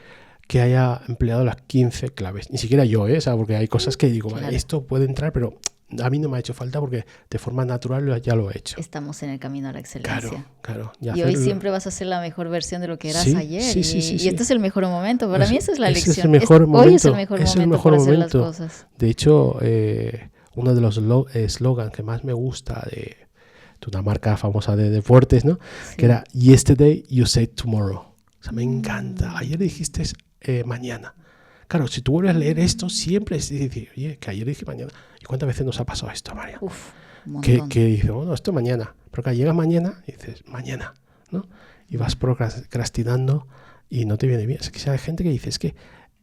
que haya empleado las 15 claves. Ni siquiera yo, ¿eh? O sea, porque hay cosas que digo, claro, esto puede entrar, pero a mí no me ha hecho falta porque de forma natural ya lo he hecho. Estamos en el camino a la excelencia. Claro. Y hoy siempre vas a ser la mejor versión de lo que eras ayer. Sí, y este es el mejor momento. Para mí esa es la lección. Hoy es el mejor momento para hacer las cosas. De hecho, uno de los eslogans que más me gusta de una marca famosa de deportes, ¿no? Sí. Que era Yesterday you said tomorrow. O sea, me encanta. Ayer dijiste mañana. Claro, si tú vuelves a leer esto, siempre es decir, oye, que ayer dije mañana. ¿Y cuántas veces nos ha pasado esto, María? Que dices, bueno, esto mañana. Pero que llegas mañana y dices, mañana, ¿no? Y vas procrastinando y no te viene bien. Es que hay gente que dice, es que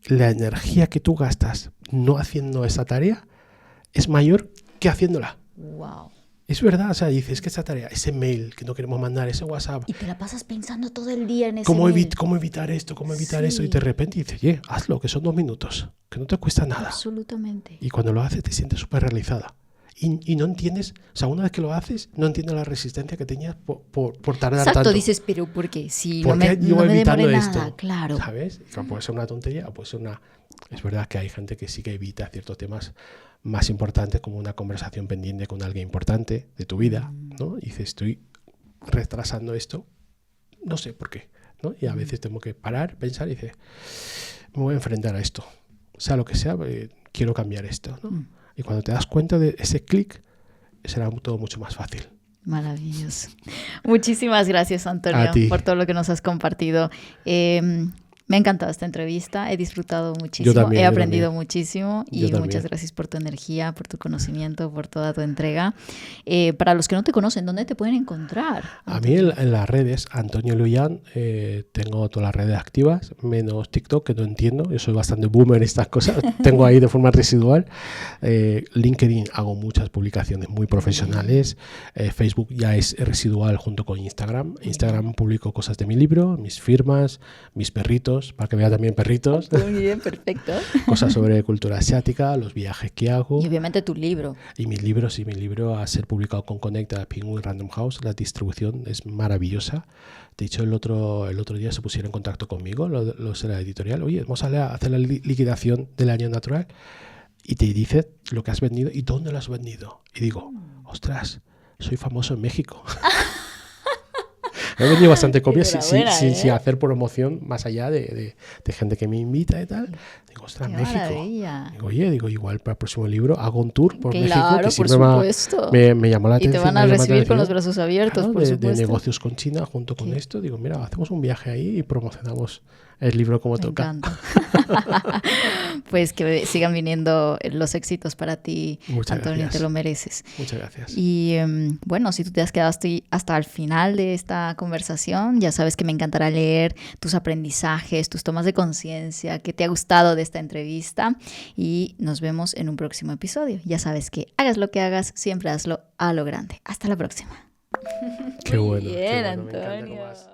la energía que tú gastas no haciendo esa tarea es mayor que haciéndola. Wow. Es verdad, o sea, dices que esa tarea, ese mail que no queremos mandar, ese WhatsApp. Y te la pasas pensando todo el día en ese mail. ¿Cómo evitar esto? ¿Cómo evitar eso? Y de repente dices, oye, hazlo, que son 2 minutos, que no te cuesta nada. Absolutamente. Y cuando lo haces te sientes súper realizada. Y no entiendes, o sea, una vez que lo haces, no entiendes la resistencia que tenías por tardar tanto. Exacto, dices, pero ¿por qué? Si no me demoré nada, claro. ¿Sabes? Puede ser una tontería o puede ser una... Es verdad que hay gente que sí que evita ciertos temas más importantes, como una conversación pendiente con alguien importante de tu vida, ¿no? Y dices, estoy retrasando esto, no sé por qué, ¿no? Y a veces tengo que parar, pensar y decir, me voy a enfrentar a esto. Sea lo que sea, quiero cambiar esto, ¿no? Y cuando te das cuenta de ese clic, será todo mucho más fácil. Maravilloso. Muchísimas gracias, Antonio, por todo lo que nos has compartido. Me ha encantado esta entrevista, he disfrutado muchísimo, he aprendido muchísimo y muchas gracias por tu energía, por tu conocimiento, por toda tu entrega. Para los que no te conocen, ¿dónde te pueden encontrar? A mí en las redes, Antonio Luyan, tengo todas las redes activas, menos TikTok, que no entiendo, yo soy bastante boomer en estas cosas, tengo ahí de forma residual. LinkedIn hago muchas publicaciones muy profesionales, Facebook ya es residual junto con Instagram. Instagram publico cosas de mi libro, mis firmas, mis perritos, para que vea también perritos. Muy bien, perfecto. Cosas sobre cultura asiática, los viajes que hago. Y obviamente tu libro. Y mi libro a ser publicado con Conecta, Penguin Random House. La distribución es maravillosa. De hecho, el otro día se pusieron en contacto conmigo, los de la editorial. Oye, vamos a hacer la liquidación del año natural. y te dice lo que has vendido y dónde lo has vendido. Y digo, ostras, soy famoso en México. He vendido bastante copias sin hacer promoción, más allá de gente que me invita y tal. Digo, ostras, ¡Qué México. maravilla! Digo, oye, igual para el próximo libro hago un tour por México. Claro, Que por siempre supuesto. me llamó la Y te atención. van a me llamó la recibir con atención. los brazos abiertos, Claro, por de supuesto. negocios con China junto con esto. Digo, mira, hacemos un viaje ahí y promocionamos el libro como Me toca. encanta. Pues que sigan viniendo los éxitos para ti, Muchas Antonio, gracias. te lo mereces. Muchas gracias. Y bueno, si tú te has quedado hasta el final de esta conversación, ya sabes que me encantará leer tus aprendizajes, tus tomas de conciencia, qué te ha gustado de esta entrevista, y nos vemos en un próximo episodio. Ya sabes que hagas lo que hagas, siempre hazlo a lo grande. Hasta la próxima. Qué bueno. Bien, qué bueno, me encanta Antonio. cómo has-